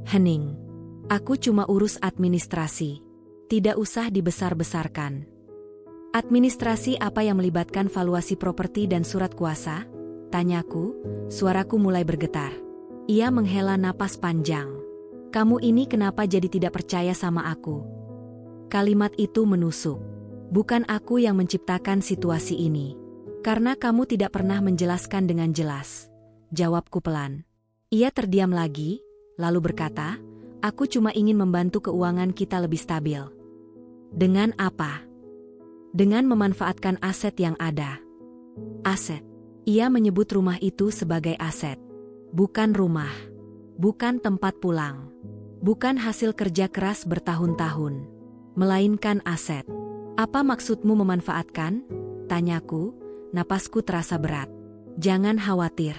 Hening. Aku cuma urus administrasi. Tidak usah dibesar-besarkan. Administrasi apa yang melibatkan valuasi properti dan surat kuasa? Tanyaku, suaraku mulai bergetar. Ia menghela napas panjang. Kamu ini kenapa jadi tidak percaya sama aku? Kalimat itu menusuk. Bukan aku yang menciptakan situasi ini. Karena kamu tidak pernah menjelaskan dengan jelas. Jawabku pelan. Ia terdiam lagi, lalu berkata, aku cuma ingin membantu keuangan kita lebih stabil. Dengan apa? Dengan memanfaatkan aset yang ada. Aset. Ia menyebut rumah itu sebagai aset. Bukan rumah. Bukan tempat pulang. Bukan hasil kerja keras bertahun-tahun. Melainkan aset. Apa maksudmu memanfaatkan? Tanyaku, napasku terasa berat. Jangan khawatir.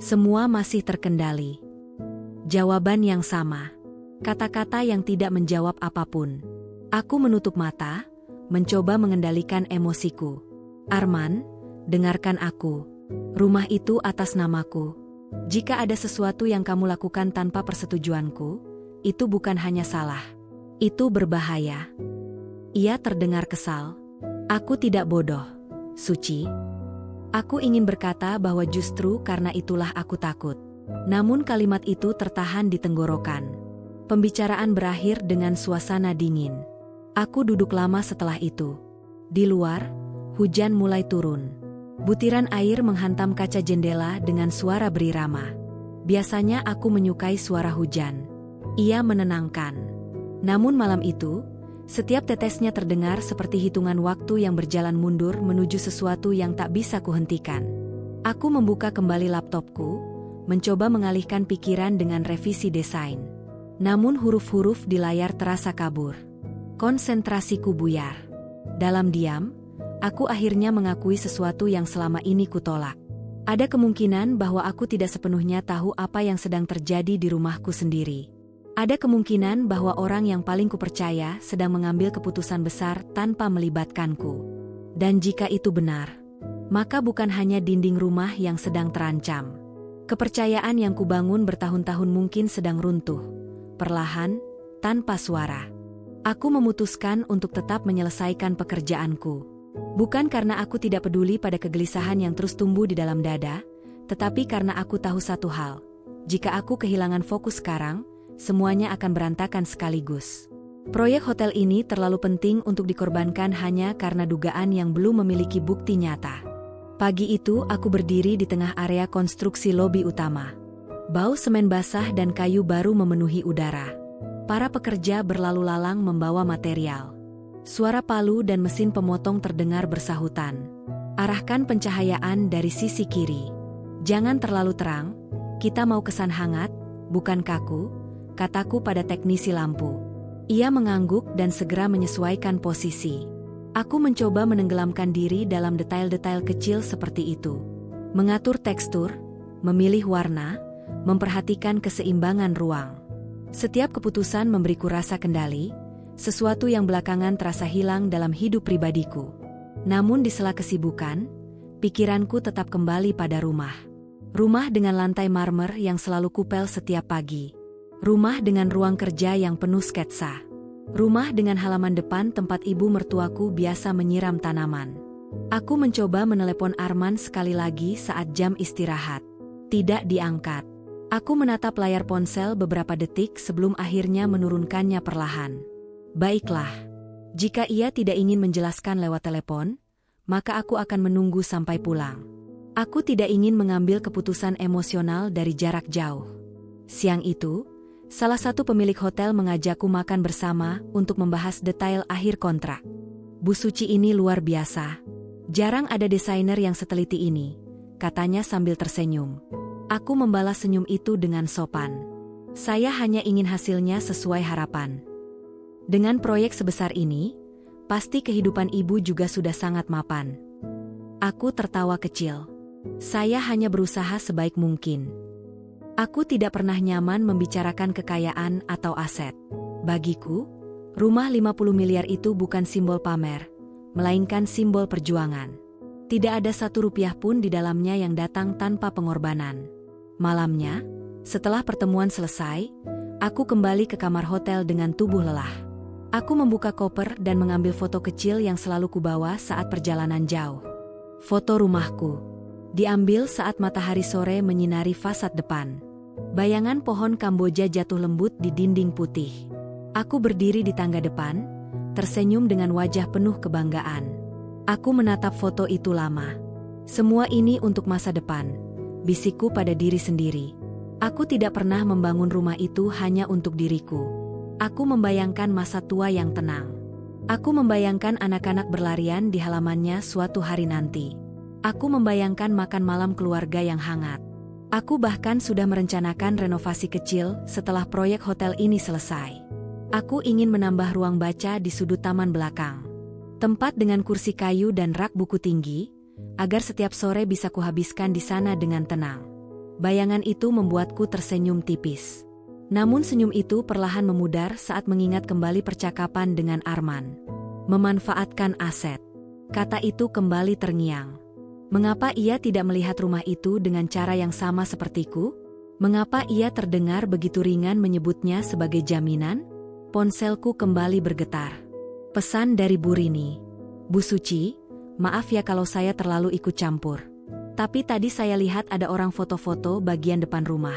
Semua masih terkendali. Jawaban yang sama. Kata-kata yang tidak menjawab apapun. Aku menutup mata, mencoba mengendalikan emosiku. Arman, dengarkan aku. Rumah itu atas namaku. Jika ada sesuatu yang kamu lakukan tanpa persetujuanku, itu bukan hanya salah. Itu berbahaya. Ia terdengar kesal. Aku tidak bodoh, Suci. Aku ingin berkata bahwa justru karena itulah aku takut. Namun kalimat itu tertahan di tenggorokan. Pembicaraan berakhir dengan suasana dingin. Aku duduk lama setelah itu. Di luar, hujan mulai turun. Butiran air menghantam kaca jendela dengan suara berirama. Biasanya aku menyukai suara hujan. Ia menenangkan. Namun malam itu, setiap tetesnya terdengar seperti hitungan waktu yang berjalan mundur menuju sesuatu yang tak bisa kuhentikan. Aku membuka kembali laptopku, mencoba mengalihkan pikiran dengan revisi desain. Namun huruf-huruf di layar terasa kabur. Konsentrasiku buyar. Dalam diam, aku akhirnya mengakui sesuatu yang selama ini kutolak. Ada kemungkinan bahwa aku tidak sepenuhnya tahu apa yang sedang terjadi di rumahku sendiri. Ada kemungkinan bahwa orang yang paling kupercaya sedang mengambil keputusan besar tanpa melibatkanku. Dan jika itu benar, maka bukan hanya dinding rumah yang sedang terancam. Kepercayaan yang kubangun bertahun-tahun mungkin sedang runtuh, perlahan, tanpa suara. Aku memutuskan untuk tetap menyelesaikan pekerjaanku. Bukan karena aku tidak peduli pada kegelisahan yang terus tumbuh di dalam dada, tetapi karena aku tahu satu hal. Jika aku kehilangan fokus sekarang, semuanya akan berantakan sekaligus. Proyek hotel ini terlalu penting untuk dikorbankan hanya karena dugaan yang belum memiliki bukti nyata. Pagi itu aku berdiri di tengah area konstruksi lobi utama. Bau semen basah dan kayu baru memenuhi udara. Para pekerja berlalu lalang membawa material. Suara palu dan mesin pemotong terdengar bersahutan. Arahkan pencahayaan dari sisi kiri. Jangan terlalu terang, kita mau kesan hangat, bukan kaku, kataku pada teknisi lampu. Ia mengangguk dan segera menyesuaikan posisi. Aku mencoba menenggelamkan diri dalam detail-detail kecil seperti itu. Mengatur tekstur, memilih warna, memperhatikan keseimbangan ruang. Setiap keputusan memberiku rasa kendali, sesuatu yang belakangan terasa hilang dalam hidup pribadiku. Namun di sela kesibukan, pikiranku tetap kembali pada rumah. Rumah dengan lantai marmer yang selalu kupel setiap pagi. Rumah dengan ruang kerja yang penuh sketsa. Rumah dengan halaman depan tempat ibu mertuaku biasa menyiram tanaman. Aku mencoba menelepon Arman sekali lagi saat jam istirahat. Tidak diangkat. Aku menatap layar ponsel beberapa detik sebelum akhirnya menurunkannya perlahan. Baiklah. Jika ia tidak ingin menjelaskan lewat telepon, maka aku akan menunggu sampai pulang. Aku tidak ingin mengambil keputusan emosional dari jarak jauh. Siang itu, salah satu pemilik hotel mengajakku makan bersama untuk membahas detail akhir kontrak. Bu Suci ini luar biasa. Jarang ada desainer yang seteliti ini, katanya sambil tersenyum. Aku membalas senyum itu dengan sopan. Saya hanya ingin hasilnya sesuai harapan. Dengan proyek sebesar ini, pasti kehidupan ibu juga sudah sangat mapan. Aku tertawa kecil. Saya hanya berusaha sebaik mungkin. Aku tidak pernah nyaman membicarakan kekayaan atau aset. Bagiku, rumah 50 miliar itu bukan simbol pamer, melainkan simbol perjuangan. Tidak ada satu rupiah pun di dalamnya yang datang tanpa pengorbanan. Malamnya, setelah pertemuan selesai, aku kembali ke kamar hotel dengan tubuh lelah. Aku membuka koper dan mengambil foto kecil yang selalu kubawa saat perjalanan jauh. Foto rumahku. Diambil saat matahari sore menyinari fasad depan. Bayangan pohon Kamboja jatuh lembut di dinding putih. Aku berdiri di tangga depan, tersenyum dengan wajah penuh kebanggaan. Aku menatap foto itu lama. Semua ini untuk masa depan, bisikku pada diri sendiri. Aku tidak pernah membangun rumah itu hanya untuk diriku. Aku membayangkan masa tua yang tenang. Aku membayangkan anak-anak berlarian di halamannya suatu hari nanti. Aku membayangkan makan malam keluarga yang hangat. Aku bahkan sudah merencanakan renovasi kecil setelah proyek hotel ini selesai. Aku ingin menambah ruang baca di sudut taman belakang. Tempat dengan kursi kayu dan rak buku tinggi, agar setiap sore bisa kuhabiskan di sana dengan tenang. Bayangan itu membuatku tersenyum tipis. Namun senyum itu perlahan memudar saat mengingat kembali percakapan dengan Arman. Memanfaatkan aset. Kata itu kembali terngiang. Mengapa ia tidak melihat rumah itu dengan cara yang sama sepertiku? Mengapa ia terdengar begitu ringan menyebutnya sebagai jaminan? Ponselku kembali bergetar. Pesan dari Bu Rini. Bu Suci, maaf ya kalau saya terlalu ikut campur. Tapi tadi saya lihat ada orang foto-foto bagian depan rumah.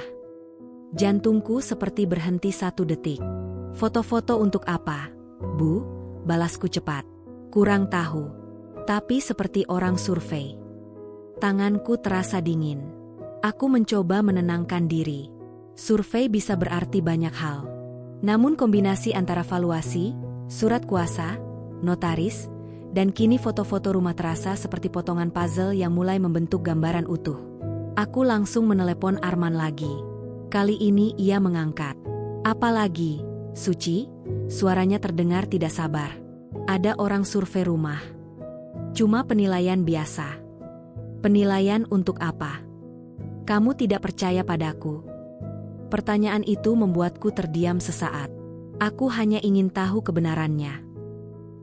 Jantungku seperti berhenti 1 detik. Foto-foto untuk apa, Bu? Balasku cepat. Kurang tahu. Tapi seperti orang survei. Tanganku terasa dingin. Aku mencoba menenangkan diri. Survei bisa berarti banyak hal. Namun kombinasi antara valuasi, surat kuasa, notaris, dan kini foto-foto rumah terasa seperti potongan puzzle yang mulai membentuk gambaran utuh. Aku langsung menelepon Arman lagi. Kali ini ia mengangkat. Apa lagi, Suci? Suaranya terdengar tidak sabar. Ada orang survei rumah. Cuma penilaian biasa. Penilaian untuk apa? Kamu tidak percaya padaku? Pertanyaan itu membuatku terdiam sesaat. Aku hanya ingin tahu kebenarannya.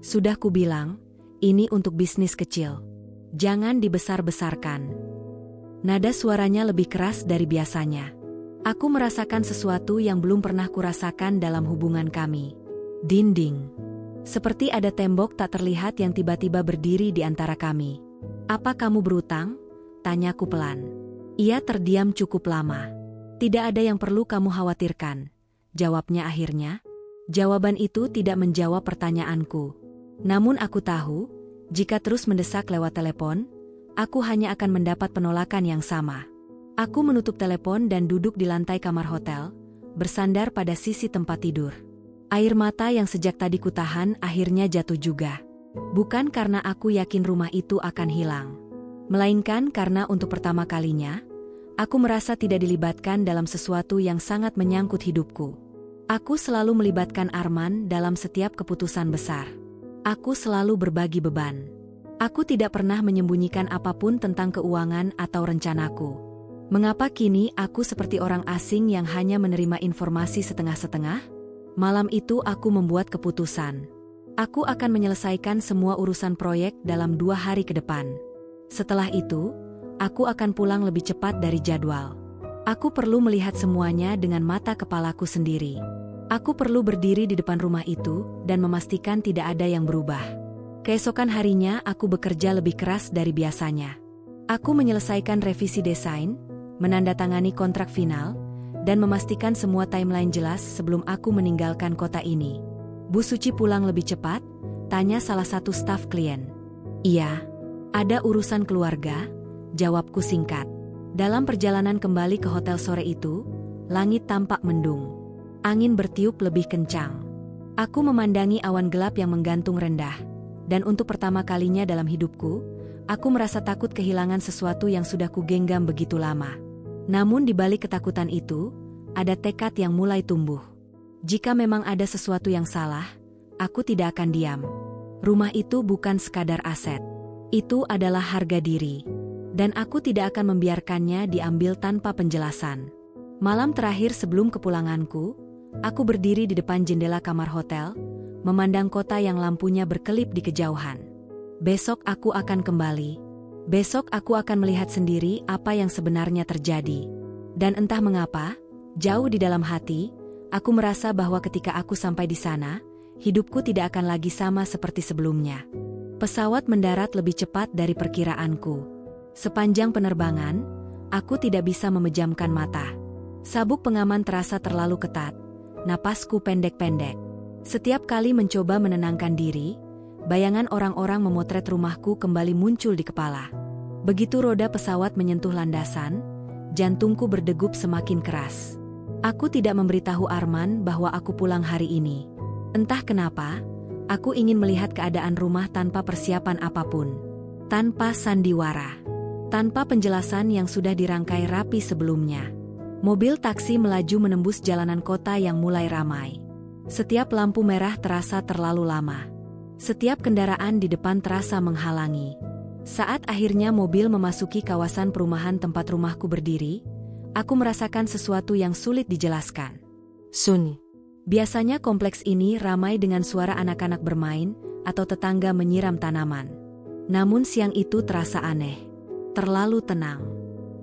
Sudah kubilang, ini untuk bisnis kecil. Jangan dibesar-besarkan. Nada suaranya lebih keras dari biasanya. Aku merasakan sesuatu yang belum pernah kurasakan dalam hubungan kami. Dinding. Seperti ada tembok tak terlihat yang tiba-tiba berdiri di antara kami. "Apa kamu berutang?" tanyaku pelan. Ia terdiam cukup lama. "Tidak ada yang perlu kamu khawatirkan," jawabnya akhirnya. Jawaban itu tidak menjawab pertanyaanku. Namun aku tahu, jika terus mendesak lewat telepon, aku hanya akan mendapat penolakan yang sama. Aku menutup telepon dan duduk di lantai kamar hotel, bersandar pada sisi tempat tidur. Air mata yang sejak tadi kutahan akhirnya jatuh juga. Bukan karena aku yakin rumah itu akan hilang, melainkan karena untuk pertama kalinya, aku merasa tidak dilibatkan dalam sesuatu yang sangat menyangkut hidupku. Aku selalu melibatkan Arman dalam setiap keputusan besar. Aku selalu berbagi beban. Aku tidak pernah menyembunyikan apapun tentang keuangan atau rencanaku. Mengapa kini aku seperti orang asing yang hanya menerima informasi setengah-setengah? Malam itu aku membuat keputusan. Aku akan menyelesaikan semua urusan proyek dalam 2 hari ke depan. Setelah itu, aku akan pulang lebih cepat dari jadwal. Aku perlu melihat semuanya dengan mata kepalaku sendiri. Aku perlu berdiri di depan rumah itu dan memastikan tidak ada yang berubah. Keesokan harinya aku bekerja lebih keras dari biasanya. Aku menyelesaikan revisi desain, menandatangani kontrak final, dan memastikan semua timeline jelas sebelum aku meninggalkan kota ini. "Bu Suci pulang lebih cepat?" tanya salah satu staf klien. "Iya, ada urusan keluarga," jawabku singkat. Dalam perjalanan kembali ke hotel sore itu, langit tampak mendung. Angin bertiup lebih kencang. Aku memandangi awan gelap yang menggantung rendah, dan untuk pertama kalinya dalam hidupku, aku merasa takut kehilangan sesuatu yang sudah kugenggam begitu lama. Namun di balik ketakutan itu, ada tekad yang mulai tumbuh. Jika memang ada sesuatu yang salah, aku tidak akan diam. Rumah itu bukan sekadar aset. Itu adalah harga diri. Dan aku tidak akan membiarkannya diambil tanpa penjelasan. Malam terakhir sebelum kepulanganku, aku berdiri di depan jendela kamar hotel, memandang kota yang lampunya berkelip di kejauhan. Besok aku akan kembali. Besok aku akan melihat sendiri apa yang sebenarnya terjadi. Dan entah mengapa, jauh di dalam hati, aku merasa bahwa ketika aku sampai di sana, hidupku tidak akan lagi sama seperti sebelumnya. Pesawat mendarat lebih cepat dari perkiraanku. Sepanjang penerbangan, aku tidak bisa memejamkan mata. Sabuk pengaman terasa terlalu ketat, napasku pendek-pendek. Setiap kali mencoba menenangkan diri, bayangan orang-orang memotret rumahku kembali muncul di kepala. Begitu roda pesawat menyentuh landasan, jantungku berdegup semakin keras. Aku tidak memberitahu Arman bahwa aku pulang hari ini. Entah kenapa, aku ingin melihat keadaan rumah tanpa persiapan apapun. Tanpa sandiwara. Tanpa penjelasan yang sudah dirangkai rapi sebelumnya. Mobil taksi melaju menembus jalanan kota yang mulai ramai. Setiap lampu merah terasa terlalu lama. Setiap kendaraan di depan terasa menghalangi. Saat akhirnya mobil memasuki kawasan perumahan tempat rumahku berdiri, aku merasakan sesuatu yang sulit dijelaskan. Sunyi. Biasanya kompleks ini ramai dengan suara anak-anak bermain atau tetangga menyiram tanaman. Namun siang itu terasa aneh. Terlalu tenang.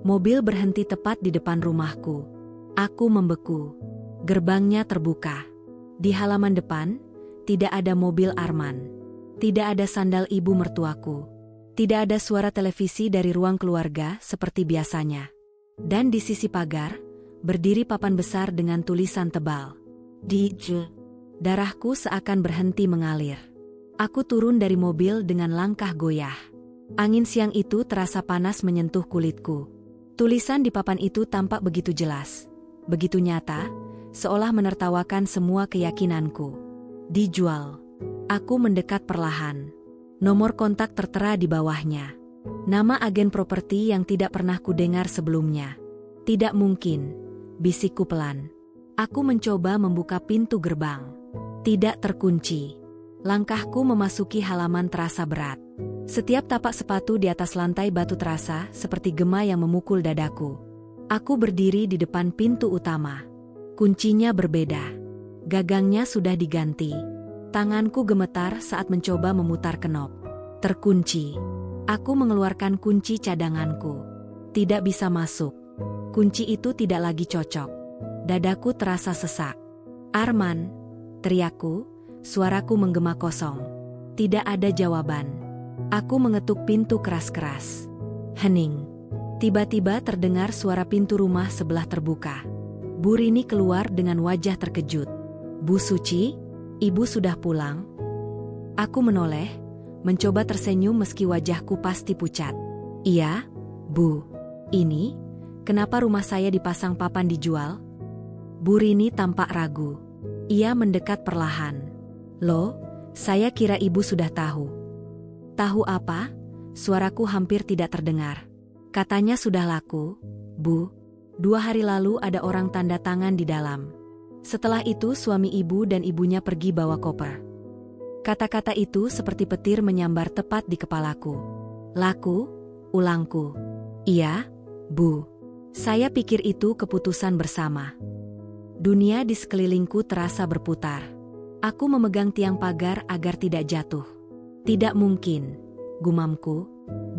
Mobil berhenti tepat di depan rumahku. Aku membeku. Gerbangnya terbuka. Di halaman depan, tidak ada mobil Arman. Tidak ada sandal ibu mertuaku. Tidak ada suara televisi dari ruang keluarga seperti biasanya. Dan di sisi pagar, berdiri papan besar dengan tulisan tebal. DJ. Darahku seakan berhenti mengalir. Aku turun dari mobil dengan langkah goyah. Angin siang itu terasa panas menyentuh kulitku. Tulisan di papan itu tampak begitu jelas, begitu nyata, seolah menertawakan semua keyakinanku. Dijual. Aku mendekat perlahan. Nomor kontak tertera di bawahnya. Nama agen properti yang tidak pernah kudengar sebelumnya. Tidak mungkin, bisikku pelan. Aku mencoba membuka pintu gerbang. Tidak terkunci. Langkahku memasuki halaman terasa berat. Setiap tapak sepatu di atas lantai batu terasa seperti gema yang memukul dadaku. Aku berdiri di depan pintu utama. Kuncinya berbeda. Gagangnya sudah diganti. Tanganku gemetar saat mencoba memutar kenop. Terkunci. Aku mengeluarkan kunci cadanganku. Tidak bisa masuk. Kunci itu tidak lagi cocok. Dadaku terasa sesak. Arman, teriakku, suaraku menggema kosong. Tidak ada jawaban. Aku mengetuk pintu keras-keras. Hening. Tiba-tiba terdengar suara pintu rumah sebelah terbuka. Bu Rini keluar dengan wajah terkejut. Bu Suci, ibu sudah pulang? Aku menoleh, mencoba tersenyum meski wajahku pasti pucat. Iya, Bu. Ini, kenapa rumah saya dipasang papan dijual? Bu Rini tampak ragu. Ia mendekat perlahan. Loh, saya kira ibu sudah tahu. Tahu apa? Suaraku hampir tidak terdengar. Katanya sudah laku, Bu. 2 hari lalu ada orang tanda tangan di dalam. Setelah itu suami ibu dan ibunya pergi bawa koper. Kata-kata itu seperti petir menyambar tepat di kepalaku. Laku, ulangku. Iya, Bu. Saya pikir itu keputusan bersama. Dunia di sekelilingku terasa berputar. Aku memegang tiang pagar agar tidak jatuh. Tidak mungkin, gumamku.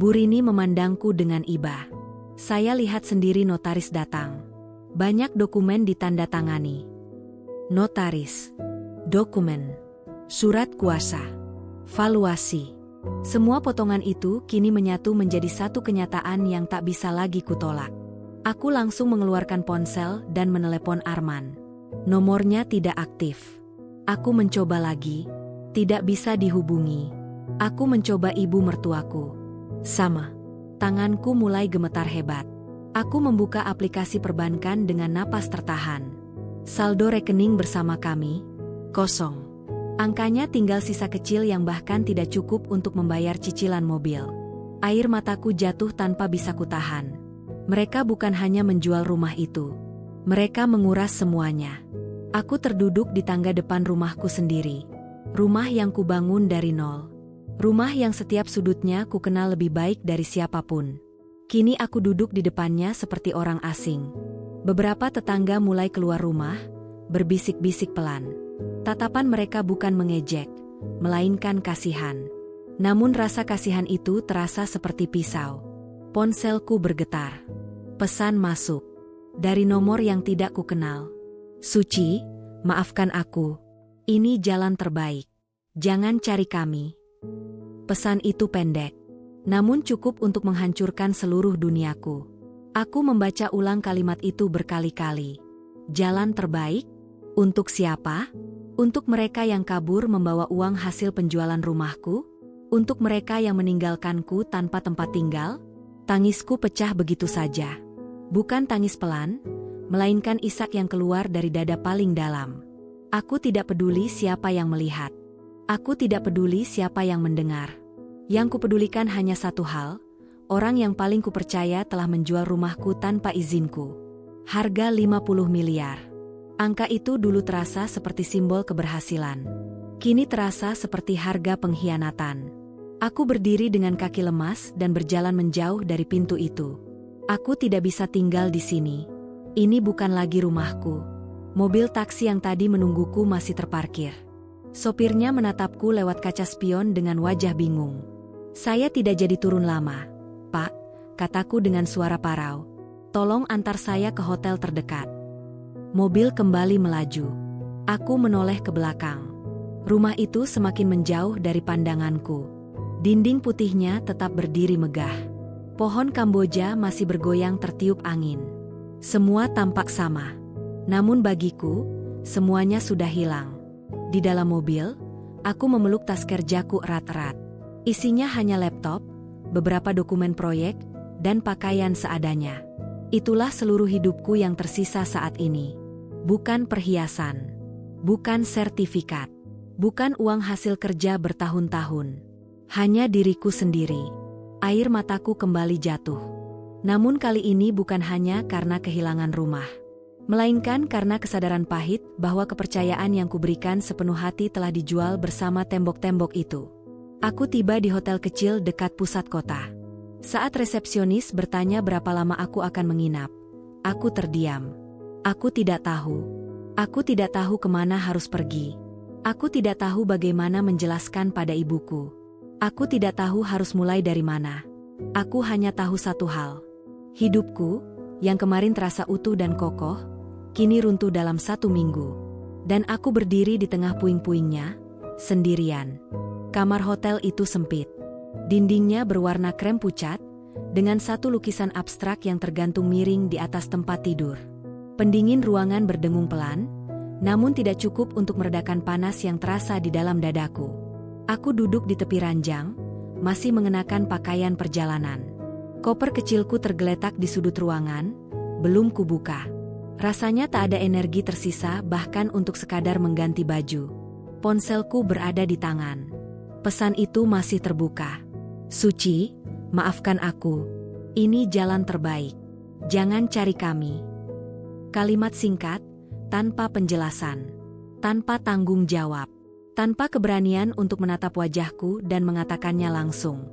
Bu Rini memandangku dengan iba. Saya lihat sendiri notaris datang. Banyak dokumen ditandatangani. Notaris, dokumen, surat kuasa, valuasi. Semua potongan itu kini menyatu menjadi satu kenyataan yang tak bisa lagi kutolak. Aku langsung mengeluarkan ponsel dan menelepon Arman. Nomornya tidak aktif. Aku mencoba lagi. Tidak bisa dihubungi. Aku mencoba ibu mertuaku. Sama. Tanganku mulai gemetar hebat. Aku membuka aplikasi perbankan dengan napas tertahan. Saldo rekening bersama kami, kosong. Angkanya tinggal sisa kecil yang bahkan tidak cukup untuk membayar cicilan mobil. Air mataku jatuh tanpa bisa kutahan. Mereka bukan hanya menjual rumah itu. Mereka menguras semuanya. Aku terduduk di tangga depan rumahku sendiri. Rumah yang kubangun dari nol. Rumah yang setiap sudutnya ku kenal lebih baik dari siapapun. Kini aku duduk di depannya seperti orang asing. Beberapa tetangga mulai keluar rumah, berbisik-bisik pelan. Tatapan mereka bukan mengejek, melainkan kasihan. Namun rasa kasihan itu terasa seperti pisau. Ponselku bergetar. Pesan masuk. Dari nomor yang tidak kukenal. Suci, maafkan aku. Ini jalan terbaik. Jangan cari kami. Pesan itu pendek. Namun cukup untuk menghancurkan seluruh duniaku. Aku membaca ulang kalimat itu berkali-kali. Jalan terbaik? Untuk siapa? Untuk mereka yang kabur membawa uang hasil penjualan rumahku? Untuk mereka yang meninggalkanku tanpa tempat tinggal? Tangisku pecah begitu saja. Bukan tangis pelan, melainkan isak yang keluar dari dada paling dalam. Aku tidak peduli siapa yang melihat. Aku tidak peduli siapa yang mendengar. Yang kupedulikan hanya satu hal, orang yang paling kupercaya telah menjual rumahku tanpa izinku. Harga 50 miliar. Angka itu dulu terasa seperti simbol keberhasilan. Kini terasa seperti harga pengkhianatan. Aku berdiri dengan kaki lemas dan berjalan menjauh dari pintu itu. Aku tidak bisa tinggal di sini. Ini bukan lagi rumahku. Mobil taksi yang tadi menungguku masih terparkir. Sopirnya menatapku lewat kaca spion dengan wajah bingung. Saya tidak jadi turun lama. Pak, kataku dengan suara parau. Tolong antar saya ke hotel terdekat. Mobil kembali melaju. Aku menoleh ke belakang. Rumah itu semakin menjauh dari pandanganku. Dinding putihnya tetap berdiri megah. Pohon Kamboja masih bergoyang tertiup angin. Semua tampak sama. Namun bagiku, semuanya sudah hilang. Di dalam mobil, aku memeluk tas kerjaku erat-erat. Isinya hanya laptop, beberapa dokumen proyek, dan pakaian seadanya. Itulah seluruh hidupku yang tersisa saat ini. Bukan perhiasan. Bukan sertifikat. Bukan uang hasil kerja bertahun-tahun. Hanya diriku sendiri. Air mataku kembali jatuh. Namun kali ini bukan hanya karena kehilangan rumah. Melainkan karena kesadaran pahit bahwa kepercayaan yang kuberikan sepenuh hati telah dijual bersama tembok-tembok itu. Aku tiba di hotel kecil dekat pusat kota. Saat resepsionis bertanya berapa lama aku akan menginap, aku terdiam. Aku tidak tahu. Aku tidak tahu kemana harus pergi. Aku tidak tahu bagaimana menjelaskan pada ibuku. Aku tidak tahu harus mulai dari mana. Aku hanya tahu satu hal. Hidupku, yang kemarin terasa utuh dan kokoh, kini runtuh dalam 1 minggu. Dan aku berdiri di tengah puing-puingnya, sendirian. Kamar hotel itu sempit. Dindingnya berwarna krem pucat, dengan satu lukisan abstrak yang tergantung miring di atas tempat tidur. Pendingin ruangan berdengung pelan, namun tidak cukup untuk meredakan panas yang terasa di dalam dadaku. Aku duduk di tepi ranjang, masih mengenakan pakaian perjalanan. Koper kecilku tergeletak di sudut ruangan, belum kubuka. Rasanya tak ada energi tersisa bahkan untuk sekadar mengganti baju. Ponselku berada di tangan. Pesan itu masih terbuka. Suci, maafkan aku. Ini jalan terbaik. Jangan cari kami. Kalimat singkat, tanpa penjelasan. Tanpa tanggung jawab. Tanpa keberanian untuk menatap wajahku dan mengatakannya langsung.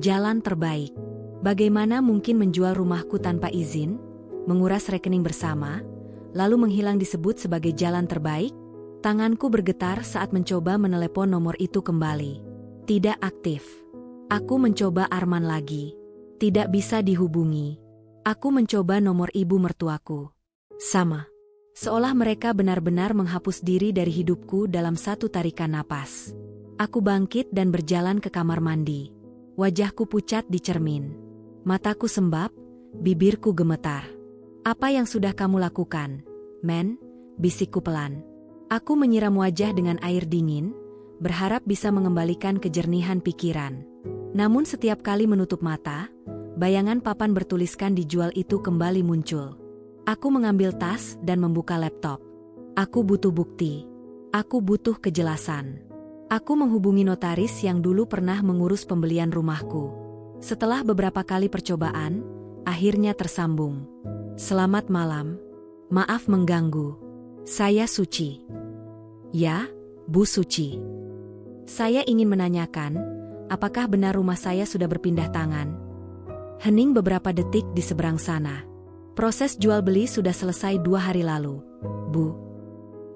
Jalan terbaik. Bagaimana mungkin menjual rumahku tanpa izin, menguras rekening bersama, lalu menghilang disebut sebagai jalan terbaik? Tanganku bergetar saat mencoba menelepon nomor itu kembali. Tidak aktif. Aku mencoba Arman lagi. Tidak bisa dihubungi. Aku mencoba nomor ibu mertuaku. Sama. Seolah mereka benar-benar menghapus diri dari hidupku dalam satu tarikan napas. Aku bangkit dan berjalan ke kamar mandi. Wajahku pucat di cermin. Mataku sembab, bibirku gemetar. Apa yang sudah kamu lakukan, Men? Bisikku pelan. Aku menyiram wajah dengan air dingin, berharap bisa mengembalikan kejernihan pikiran. Namun setiap kali menutup mata, bayangan papan bertuliskan dijual itu kembali muncul. Aku mengambil tas dan membuka laptop. Aku butuh bukti. Aku butuh kejelasan. Aku menghubungi notaris yang dulu pernah mengurus pembelian rumahku. Setelah beberapa kali percobaan, akhirnya tersambung. Selamat malam. Maaf mengganggu. Saya Suci. Ya, Bu Suci. Saya ingin menanyakan, apakah benar rumah saya sudah berpindah tangan? Hening beberapa detik di seberang sana. Proses jual beli sudah selesai 2 hari lalu, Bu.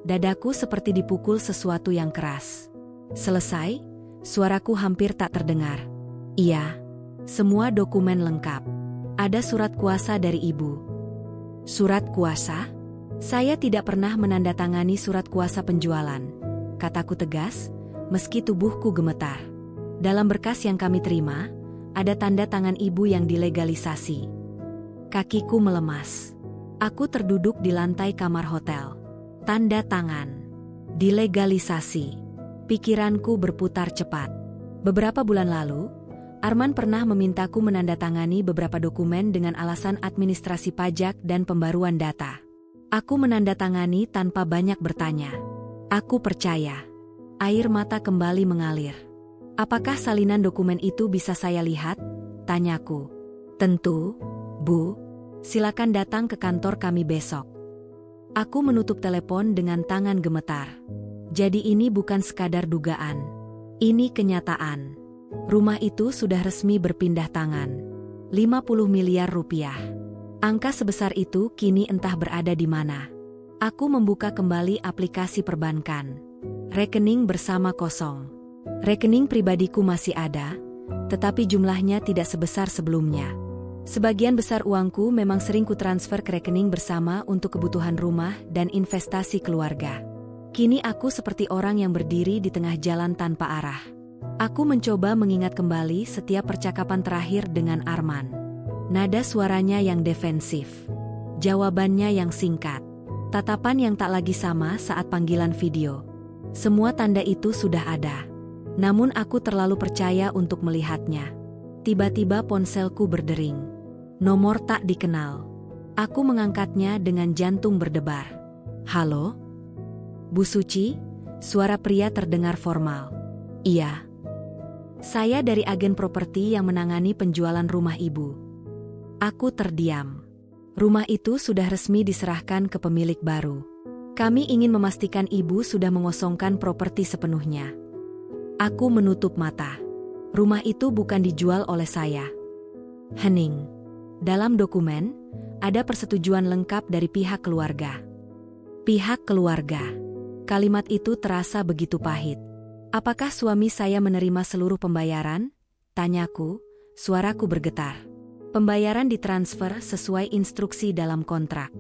Dadaku seperti dipukul sesuatu yang keras. Selesai? Suaraku hampir tak terdengar. Iya. Semua dokumen lengkap. Ada surat kuasa dari Ibu. Surat kuasa? Saya tidak pernah menandatangani surat kuasa penjualan, kataku tegas, meski tubuhku gemetar. Dalam berkas yang kami terima, ada tanda tangan Ibu yang dilegalisasi. Kakiku melemas. Aku terduduk di lantai kamar hotel. Tanda tangan. Dilegalisasi. Pikiranku berputar cepat. Beberapa bulan lalu, Arman pernah memintaku menandatangani beberapa dokumen dengan alasan administrasi pajak dan pembaruan data. Aku menandatangani tanpa banyak bertanya. Aku percaya. Air mata kembali mengalir. Apakah salinan dokumen itu bisa saya lihat? Tanyaku. Tentu, Bu. Silakan datang ke kantor kami besok. Aku menutup telepon dengan tangan gemetar. Jadi ini bukan sekadar dugaan. Ini kenyataan. Rumah itu sudah resmi berpindah tangan. 50 miliar rupiah. Angka sebesar itu kini entah berada di mana. Aku membuka kembali aplikasi perbankan. Rekening bersama kosong. Rekening pribadiku masih ada, tetapi jumlahnya tidak sebesar sebelumnya. Sebagian besar uangku memang sering kutransfer ke rekening bersama untuk kebutuhan rumah dan investasi keluarga. Kini aku seperti orang yang berdiri di tengah jalan tanpa arah. Aku mencoba mengingat kembali setiap percakapan terakhir dengan Arman. Nada suaranya yang defensif. Jawabannya yang singkat. Tatapan yang tak lagi sama saat panggilan video. Semua tanda itu sudah ada. Namun aku terlalu percaya untuk melihatnya. Tiba-tiba ponselku berdering. Nomor tak dikenal. Aku mengangkatnya dengan jantung berdebar. Halo? Bu Suci? Suara pria terdengar formal. Iya. Saya dari agen properti yang menangani penjualan rumah Ibu. Aku terdiam. Rumah itu sudah resmi diserahkan ke pemilik baru. Kami ingin memastikan Ibu sudah mengosongkan properti sepenuhnya. Aku menutup mata. Rumah itu bukan dijual oleh saya. Hening. Dalam dokumen, ada persetujuan lengkap dari pihak keluarga. Pihak keluarga. Kalimat itu terasa begitu pahit. Apakah suami saya menerima seluruh pembayaran? Tanyaku, suaraku bergetar. Pembayaran ditransfer sesuai instruksi dalam kontrak.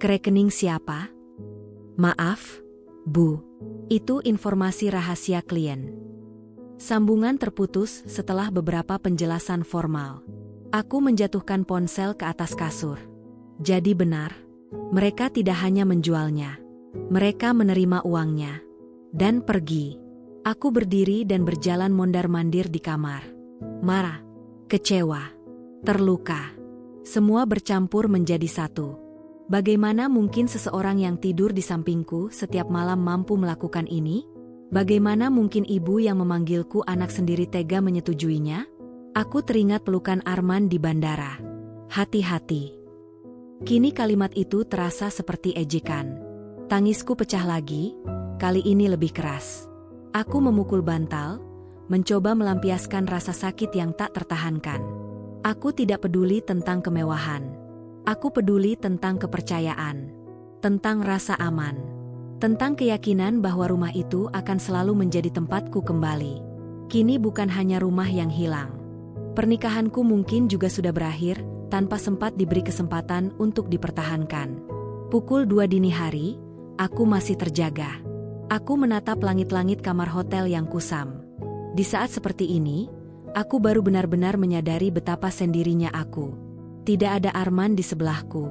Ke rekening siapa? Maaf, Bu, itu informasi rahasia klien. Sambungan terputus setelah beberapa penjelasan formal. Aku menjatuhkan ponsel ke atas kasur. Jadi benar, mereka tidak hanya menjualnya. Mereka menerima uangnya. Dan pergi. Aku berdiri dan berjalan mondar-mandir di kamar. Marah, kecewa, terluka. Semua bercampur menjadi satu. Bagaimana mungkin seseorang yang tidur di sampingku setiap malam mampu melakukan ini? Bagaimana mungkin ibu yang memanggilku anak sendiri tega menyetujuinya? Aku teringat pelukan Arman di bandara. Hati-hati. Kini kalimat itu terasa seperti ejekan. Tangisku pecah lagi, kali ini lebih keras. Aku memukul bantal, mencoba melampiaskan rasa sakit yang tak tertahankan. Aku tidak peduli tentang kemewahan. Aku peduli tentang kepercayaan, tentang rasa aman, tentang keyakinan bahwa rumah itu akan selalu menjadi tempatku kembali. Kini bukan hanya rumah yang hilang. Pernikahanku mungkin juga sudah berakhir, tanpa sempat diberi kesempatan untuk dipertahankan. Pukul 2 dini hari, aku masih terjaga. Aku menatap langit-langit kamar hotel yang kusam. Di saat seperti ini, aku baru benar-benar menyadari betapa sendirinya aku. Tidak ada Arman di sebelahku.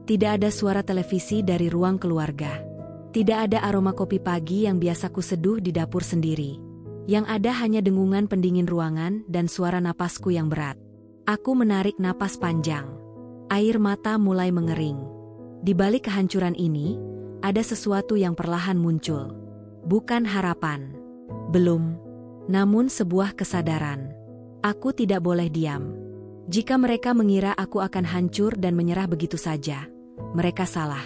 Tidak ada suara televisi dari ruang keluarga. Tidak ada aroma kopi pagi yang biasa ku seduh di dapur sendiri. Yang ada hanya dengungan pendingin ruangan dan suara napasku yang berat. Aku menarik napas panjang. Air mata mulai mengering. Di balik kehancuran ini, ada sesuatu yang perlahan muncul. Bukan harapan. Belum. Namun sebuah kesadaran. Aku tidak boleh diam. Jika mereka mengira aku akan hancur dan menyerah begitu saja, mereka salah.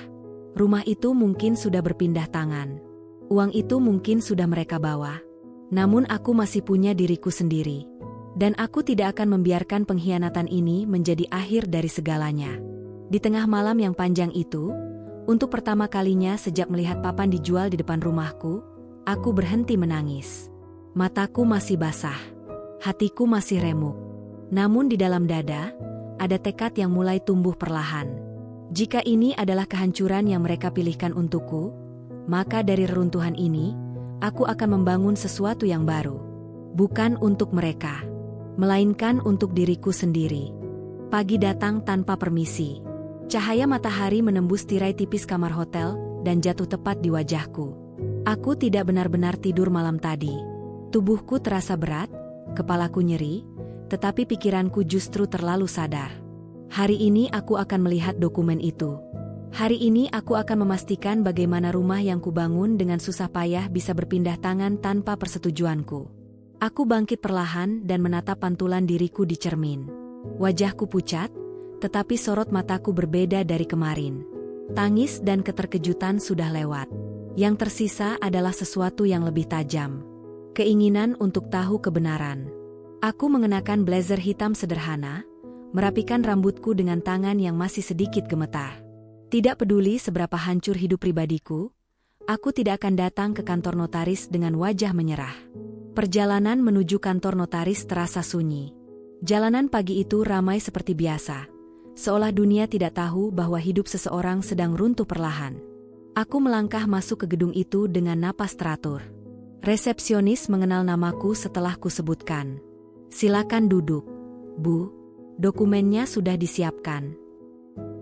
Rumah itu mungkin sudah berpindah tangan. Uang itu mungkin sudah mereka bawa. Namun aku masih punya diriku sendiri. Dan aku tidak akan membiarkan pengkhianatan ini menjadi akhir dari segalanya. Di tengah malam yang panjang itu, untuk pertama kalinya sejak melihat papan dijual di depan rumahku, aku berhenti menangis. Mataku masih basah. Hatiku masih remuk. Namun di dalam dada, ada tekad yang mulai tumbuh perlahan. Jika ini adalah kehancuran yang mereka pilihkan untukku, maka dari reruntuhan ini, aku akan membangun sesuatu yang baru. Bukan untuk mereka, melainkan untuk diriku sendiri. Pagi datang tanpa permisi. Cahaya matahari menembus tirai tipis kamar hotel dan jatuh tepat di wajahku. Aku tidak benar-benar tidur malam tadi. Tubuhku terasa berat, kepalaku nyeri, tetapi pikiranku justru terlalu sadar. Hari ini aku akan melihat dokumen itu. Hari ini aku akan memastikan bagaimana rumah yang kubangun dengan susah payah bisa berpindah tangan tanpa persetujuanku. Aku bangkit perlahan dan menatap pantulan diriku di cermin. Wajahku pucat, tetapi sorot mataku berbeda dari kemarin. Tangis dan keterkejutan sudah lewat. Yang tersisa adalah sesuatu yang lebih tajam. Keinginan untuk tahu kebenaran. Aku mengenakan blazer hitam sederhana, merapikan rambutku dengan tangan yang masih sedikit gemetar. Tidak peduli seberapa hancur hidup pribadiku, aku tidak akan datang ke kantor notaris dengan wajah menyerah. Perjalanan menuju kantor notaris terasa sunyi. Jalanan pagi itu ramai seperti biasa, seolah dunia tidak tahu bahwa hidup seseorang sedang runtuh perlahan. Aku melangkah masuk ke gedung itu dengan napas teratur. Resepsionis mengenal namaku setelah kusebutkan. Silakan duduk, Bu. Dokumennya sudah disiapkan.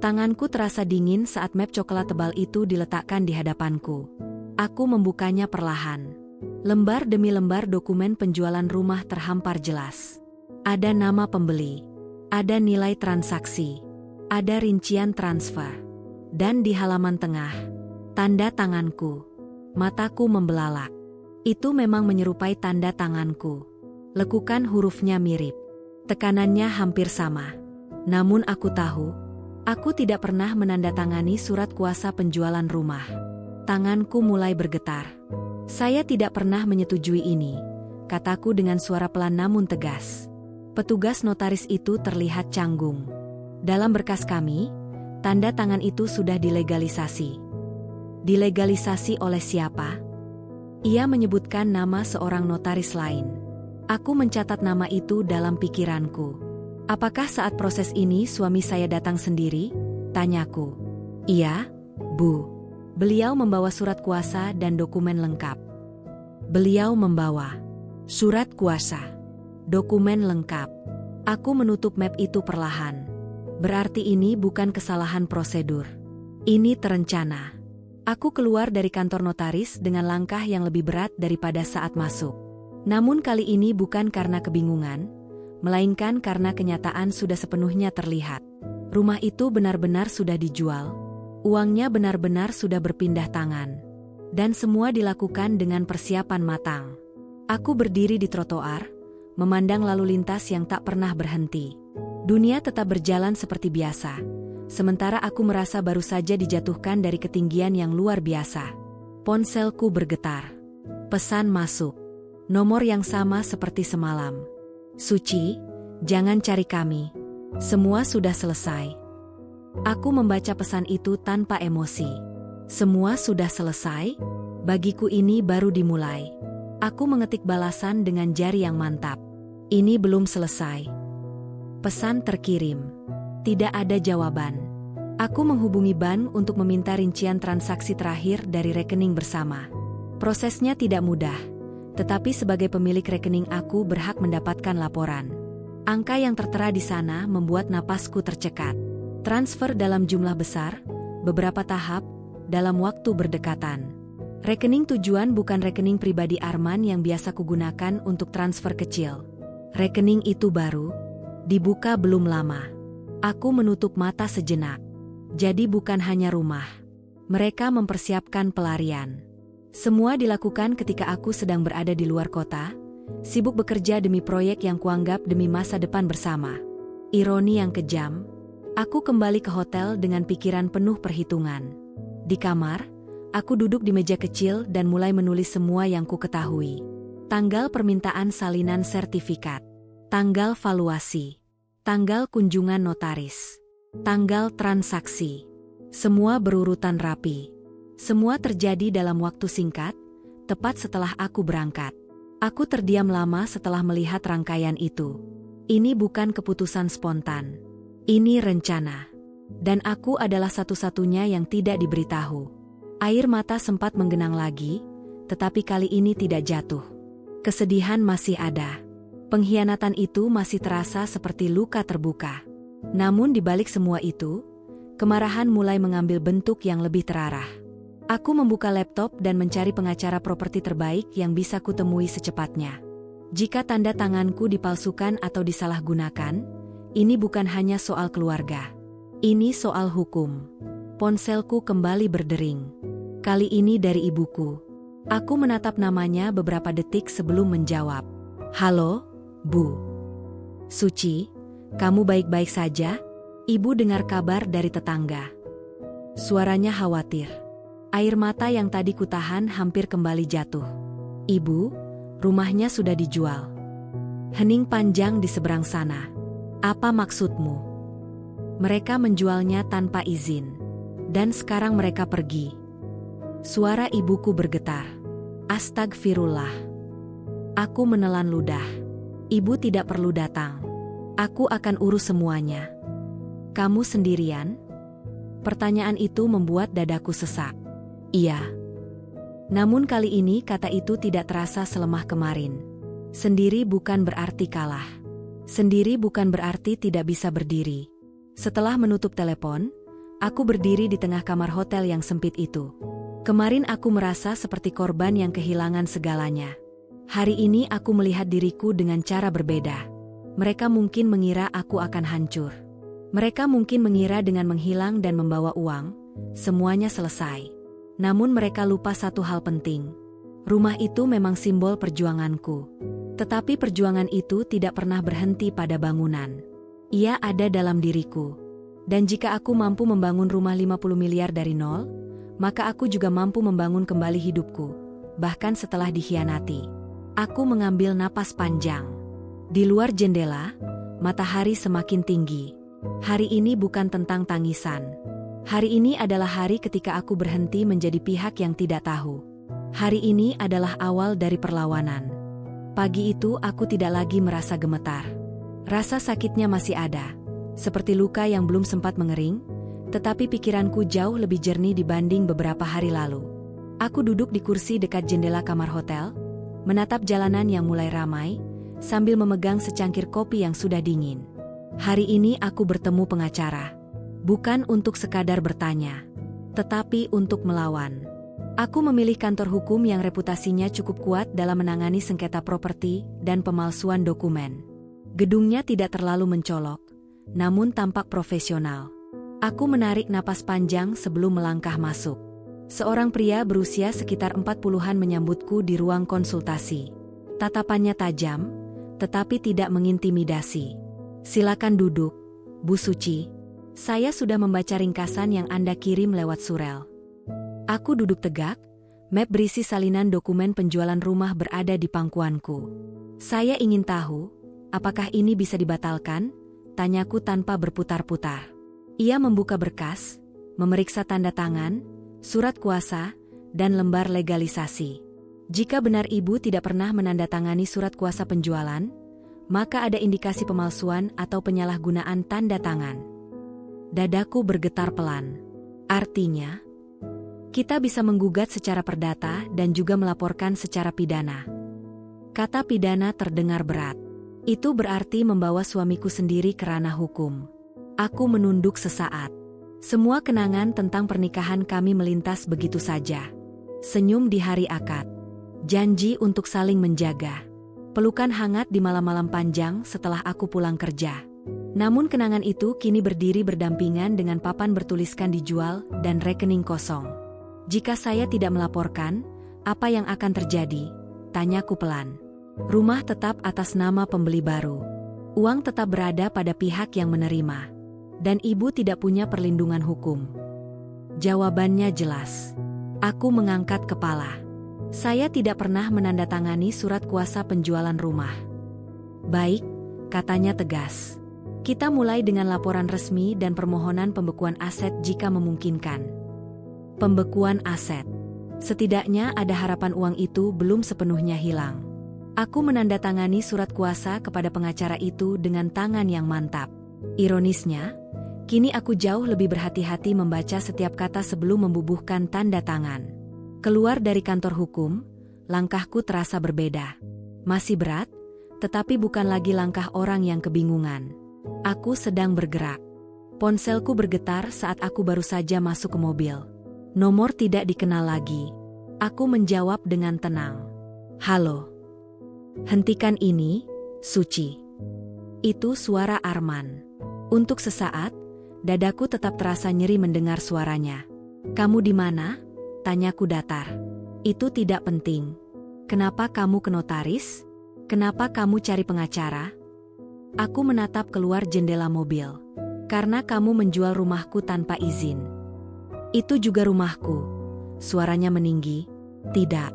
Tanganku terasa dingin saat map coklat tebal itu diletakkan di hadapanku. Aku membukanya perlahan. Lembar demi lembar dokumen penjualan rumah terhampar jelas. Ada nama pembeli, ada nilai transaksi, ada rincian transfer. Dan di halaman tengah, tanda tanganku. Mataku membelalak. Itu memang menyerupai tanda tanganku. Lekukan hurufnya mirip. Tekanannya hampir sama. Namun aku tahu, aku tidak pernah menandatangani surat kuasa penjualan rumah. Tanganku mulai bergetar. Saya tidak pernah menyetujui ini, kataku dengan suara pelan namun tegas. Petugas notaris itu terlihat canggung. Dalam berkas kami, tanda tangan itu sudah dilegalisasi. Dilegalisasi oleh siapa? Ia menyebutkan nama seorang notaris lain. Aku mencatat nama itu dalam pikiranku. Apakah saat proses ini suami saya datang sendiri? Tanyaku. Iya, Bu. Beliau membawa surat kuasa dan dokumen lengkap. Beliau membawa surat kuasa, dokumen lengkap. Aku menutup map itu perlahan. Berarti ini bukan kesalahan prosedur. Ini terencana. Aku keluar dari kantor notaris dengan langkah yang lebih berat daripada saat masuk. Namun kali ini bukan karena kebingungan, melainkan karena kenyataan sudah sepenuhnya terlihat. Rumah itu benar-benar sudah dijual. Uangnya benar-benar sudah berpindah tangan. Dan semua dilakukan dengan persiapan matang. Aku berdiri di trotoar, memandang lalu lintas yang tak pernah berhenti. Dunia tetap berjalan seperti biasa. Sementara aku merasa baru saja dijatuhkan dari ketinggian yang luar biasa. Ponselku bergetar. Pesan masuk. Nomor yang sama seperti semalam. Suci, jangan cari kami. Semua sudah selesai. Aku membaca pesan itu tanpa emosi. Semua sudah selesai? Bagiku ini baru dimulai. Aku mengetik balasan dengan jari yang mantap. Ini belum selesai. Pesan terkirim. Tidak ada jawaban. Aku menghubungi bank untuk meminta rincian transaksi terakhir dari rekening bersama. Prosesnya tidak mudah, tetapi sebagai pemilik rekening aku berhak mendapatkan laporan. Angka yang tertera di sana membuat napasku tercekat. Transfer dalam jumlah besar, beberapa tahap, dalam waktu berdekatan. Rekening tujuan bukan rekening pribadi Arman yang biasa kugunakan untuk transfer kecil. Rekening itu baru, dibuka belum lama. Aku menutup mata sejenak. Jadi bukan hanya rumah. Mereka mempersiapkan pelarian. Semua dilakukan ketika aku sedang berada di luar kota, sibuk bekerja demi proyek yang kuanggap demi masa depan bersama. Ironi yang kejam, aku kembali ke hotel dengan pikiran penuh perhitungan. Di kamar, aku duduk di meja kecil dan mulai menulis semua yang ku ketahui. Tanggal permintaan salinan sertifikat, tanggal valuasi, tanggal kunjungan notaris, tanggal transaksi. Semua berurutan rapi. Semua terjadi dalam waktu singkat, tepat setelah aku berangkat. Aku terdiam lama setelah melihat rangkaian itu. Ini bukan keputusan spontan. Ini rencana. Dan aku adalah satu-satunya yang tidak diberitahu. Air mata sempat menggenang lagi, tetapi kali ini tidak jatuh. Kesedihan masih ada. Pengkhianatan itu masih terasa seperti luka terbuka. Namun di balik semua itu, kemarahan mulai mengambil bentuk yang lebih terarah. Aku membuka laptop dan mencari pengacara properti terbaik yang bisa kutemui secepatnya. Jika tanda tanganku dipalsukan atau disalahgunakan, ini bukan hanya soal keluarga. Ini soal hukum. Ponselku kembali berdering. Kali ini dari ibuku. Aku menatap namanya beberapa detik sebelum menjawab. Halo, Bu. Suci, kamu baik-baik saja? Ibu dengar kabar dari tetangga. Suaranya khawatir. Air mata yang tadi kutahan hampir kembali jatuh. Ibu, rumahnya sudah dijual. Hening panjang di seberang sana. Apa maksudmu? Mereka menjualnya tanpa izin. Dan sekarang mereka pergi. Suara ibuku bergetar. Astagfirullah. Aku menelan ludah. Ibu tidak perlu datang. Aku akan urus semuanya. Kamu sendirian? Pertanyaan itu membuat dadaku sesak. Iya. Namun kali ini kata itu tidak terasa selemah kemarin. Sendiri bukan berarti kalah. Sendiri bukan berarti tidak bisa berdiri. Setelah menutup telepon, aku berdiri di tengah kamar hotel yang sempit itu. Kemarin aku merasa seperti korban yang kehilangan segalanya. Hari ini aku melihat diriku dengan cara berbeda. Mereka mungkin mengira aku akan hancur. Mereka mungkin mengira dengan menghilang dan membawa uang, semuanya selesai. Namun mereka lupa satu hal penting. Rumah itu memang simbol perjuanganku. Tetapi perjuangan itu tidak pernah berhenti pada bangunan. Ia ada dalam diriku. Dan jika aku mampu membangun rumah 50 miliar dari nol, maka aku juga mampu membangun kembali hidupku, bahkan setelah dikhianati. Aku mengambil napas panjang. Di luar jendela, matahari semakin tinggi. Hari ini bukan tentang tangisan. Hari ini adalah hari ketika aku berhenti menjadi pihak yang tidak tahu. Hari ini adalah awal dari perlawanan. Pagi itu aku tidak lagi merasa gemetar. Rasa sakitnya masih ada, seperti luka yang belum sempat mengering, Tetapi pikiranku jauh lebih jernih dibanding beberapa hari lalu. Aku duduk di kursi dekat jendela kamar hotel, menatap jalanan yang mulai ramai, sambil memegang secangkir kopi yang sudah dingin. Hari ini aku bertemu pengacara. Bukan untuk sekadar bertanya, tetapi untuk melawan. Aku memilih kantor hukum yang reputasinya cukup kuat dalam menangani sengketa properti dan pemalsuan dokumen. Gedungnya tidak terlalu mencolok, namun tampak profesional. Aku menarik napas panjang sebelum melangkah masuk. Seorang pria berusia sekitar 40-an menyambutku di ruang konsultasi. Tatapannya tajam, tetapi tidak mengintimidasi. "Silakan duduk, Bu Suci. Saya sudah membaca ringkasan yang Anda kirim lewat surel." Aku duduk tegak, map berisi salinan dokumen penjualan rumah berada di pangkuanku. "Saya ingin tahu, apakah ini bisa dibatalkan?" tanyaku tanpa berputar-putar. Ia membuka berkas, memeriksa tanda tangan, surat kuasa, dan lembar legalisasi. "Jika benar Ibu tidak pernah menandatangani surat kuasa penjualan, maka ada indikasi pemalsuan atau penyalahgunaan tanda tangan." Dadaku bergetar pelan. "Artinya, kita bisa menggugat secara perdata dan juga melaporkan secara pidana." Kata pidana terdengar berat. Itu berarti membawa suamiku sendiri ke ranah hukum. Aku menunduk sesaat. Semua kenangan tentang pernikahan kami melintas begitu saja. Senyum di hari akad. Janji untuk saling menjaga. Pelukan hangat di malam-malam panjang setelah aku pulang kerja. Namun kenangan itu kini berdiri berdampingan dengan papan bertuliskan dijual dan rekening kosong. "Jika saya tidak melaporkan, apa yang akan terjadi?" tanyaku pelan. "Rumah tetap atas nama pembeli baru. Uang tetap berada pada pihak yang menerima. Dan Ibu tidak punya perlindungan hukum." Jawabannya jelas. Aku mengangkat kepala. "Saya tidak pernah menandatangani surat kuasa penjualan rumah." "Baik," katanya tegas. "Kita mulai dengan laporan resmi dan permohonan pembekuan aset jika memungkinkan." Pembekuan aset. Setidaknya ada harapan uang itu belum sepenuhnya hilang. Aku menandatangani surat kuasa kepada pengacara itu dengan tangan yang mantap. Ironisnya, kini aku jauh lebih berhati-hati membaca setiap kata sebelum membubuhkan tanda tangan. Keluar dari kantor hukum, langkahku terasa berbeda. Masih berat, tetapi bukan lagi langkah orang yang kebingungan. Aku sedang bergerak. Ponselku bergetar saat aku baru saja masuk ke mobil. Nomor tidak dikenal lagi. Aku menjawab dengan tenang. "Halo. Hentikan ini, Suci." Itu suara Arman. Untuk sesaat, dadaku tetap terasa nyeri mendengar suaranya. "Kamu di mana?" tanyaku datar. "Itu tidak penting. Kenapa kamu ke notaris? Kenapa kamu cari pengacara?" Aku menatap keluar jendela mobil. "Karena kamu menjual rumahku tanpa izin." "Itu juga rumahku." Suaranya meninggi. "Tidak.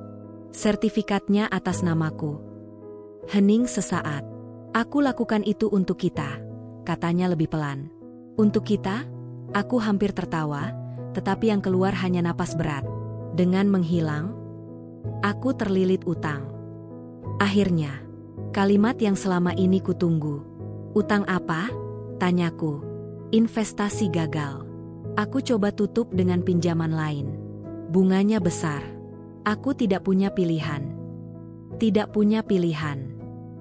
Sertifikatnya atas namaku." Hening sesaat. "Aku lakukan itu untuk kita," katanya lebih pelan. "Untuk kita?" Aku hampir tertawa, tetapi yang keluar hanya napas berat. Dengan menghilang, aku terlilit utang. Akhirnya, kalimat yang selama ini kutunggu. "Utang apa?" tanyaku. "Investasi gagal. Aku coba tutup dengan pinjaman lain. Bunganya besar. Aku tidak punya pilihan." Tidak punya pilihan.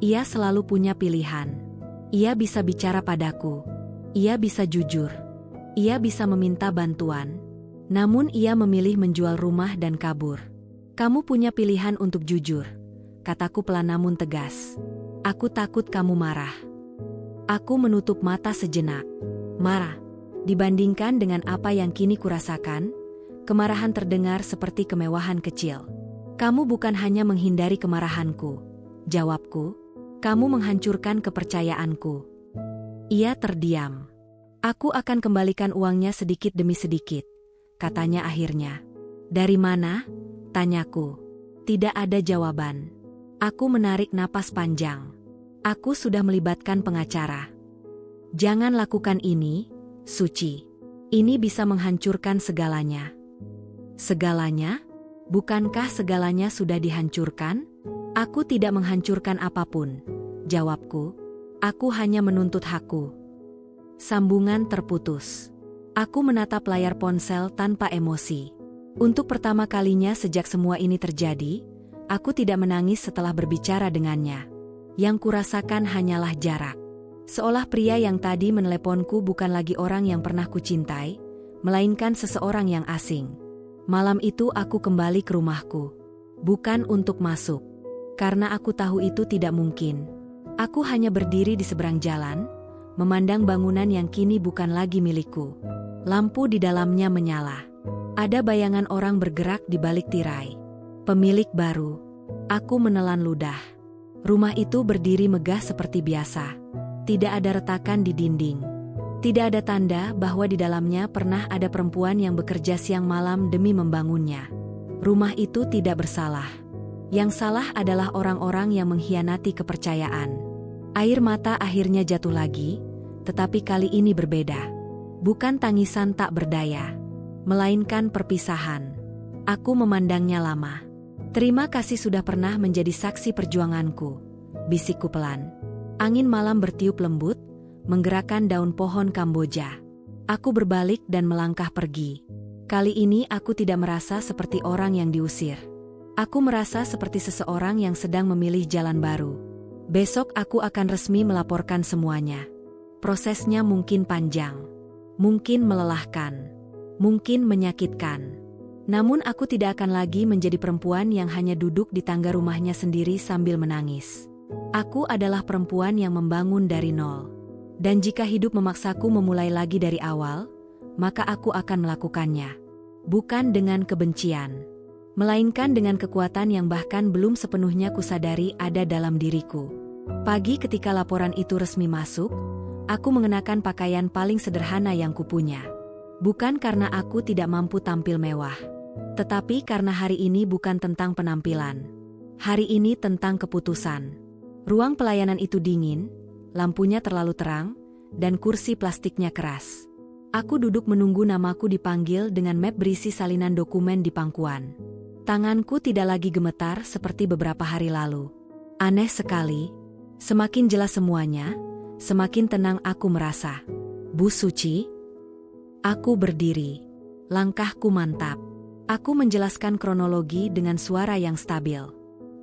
Ia selalu punya pilihan. Ia bisa bicara padaku. Ia bisa jujur. Ia bisa meminta bantuan. Namun ia memilih menjual rumah dan kabur. "Kamu punya pilihan untuk jujur," kataku pelan namun tegas. "Aku takut kamu marah." Aku menutup mata sejenak. Marah. Dibandingkan dengan apa yang kini kurasakan, kemarahan terdengar seperti kemewahan kecil. "Kamu bukan hanya menghindari kemarahanku," jawabku. "Kamu menghancurkan kepercayaanku." Ia terdiam. "Aku akan kembalikan uangnya sedikit demi sedikit," katanya akhirnya. "Dari mana?" tanyaku. Tidak ada jawaban. Aku menarik napas panjang. Aku sudah melibatkan pengacara. "Jangan lakukan ini, Suci. Ini bisa menghancurkan segalanya." "Segalanya? Bukankah segalanya sudah dihancurkan?" "Aku tidak menghancurkan apapun," jawabku. "Aku hanya menuntut hakku." Sambungan terputus. Aku menatap layar ponsel tanpa emosi. Untuk pertama kalinya sejak semua ini terjadi, aku tidak menangis setelah berbicara dengannya. Yang kurasakan hanyalah jarak. Seolah pria yang tadi meneleponku bukan lagi orang yang pernah kucintai, melainkan seseorang yang asing. Malam itu aku kembali ke rumahku. Bukan untuk masuk. Karena aku tahu itu tidak mungkin. Aku hanya berdiri di seberang jalan, memandang bangunan yang kini bukan lagi milikku. Lampu di dalamnya menyala. Ada bayangan orang bergerak di balik tirai. Pemilik baru. Aku menelan ludah. Rumah itu berdiri megah seperti biasa. Tidak ada retakan di dinding. Tidak ada tanda bahwa di dalamnya pernah ada perempuan yang bekerja siang malam demi membangunnya. Rumah itu tidak bersalah. Yang salah adalah orang-orang yang mengkhianati kepercayaan. Air mata akhirnya jatuh lagi, tetapi kali ini berbeda. Bukan tangisan tak berdaya, melainkan perpisahan. Aku memandangnya lama. Terima kasih sudah pernah menjadi saksi perjuanganku, bisikku pelan. Angin malam bertiup lembut, menggerakkan daun pohon Kamboja. Aku berbalik dan melangkah pergi. Kali ini aku tidak merasa seperti orang yang diusir. Aku merasa seperti seseorang yang sedang memilih jalan baru. Besok aku akan resmi melaporkan semuanya. Prosesnya mungkin panjang, mungkin melelahkan, mungkin menyakitkan. Namun aku tidak akan lagi menjadi perempuan yang hanya duduk di tangga rumahnya sendiri sambil menangis. Aku adalah perempuan yang membangun dari nol. Dan jika hidup memaksaku memulai lagi dari awal, maka aku akan melakukannya. Bukan dengan kebencian, melainkan dengan kekuatan yang bahkan belum sepenuhnya kusadari ada dalam diriku. Pagi ketika laporan itu resmi masuk, aku mengenakan pakaian paling sederhana yang kupunya. Bukan karena aku tidak mampu tampil mewah, tetapi karena hari ini bukan tentang penampilan. Hari ini tentang keputusan. Ruang pelayanan itu dingin, lampunya terlalu terang, dan kursi plastiknya keras. Aku duduk menunggu namaku dipanggil dengan map berisi salinan dokumen di pangkuan. Tanganku tidak lagi gemetar seperti beberapa hari lalu. Aneh sekali, semakin jelas semuanya, semakin tenang aku merasa. Bu Suci? Aku berdiri. Langkahku mantap. Aku menjelaskan kronologi dengan suara yang stabil.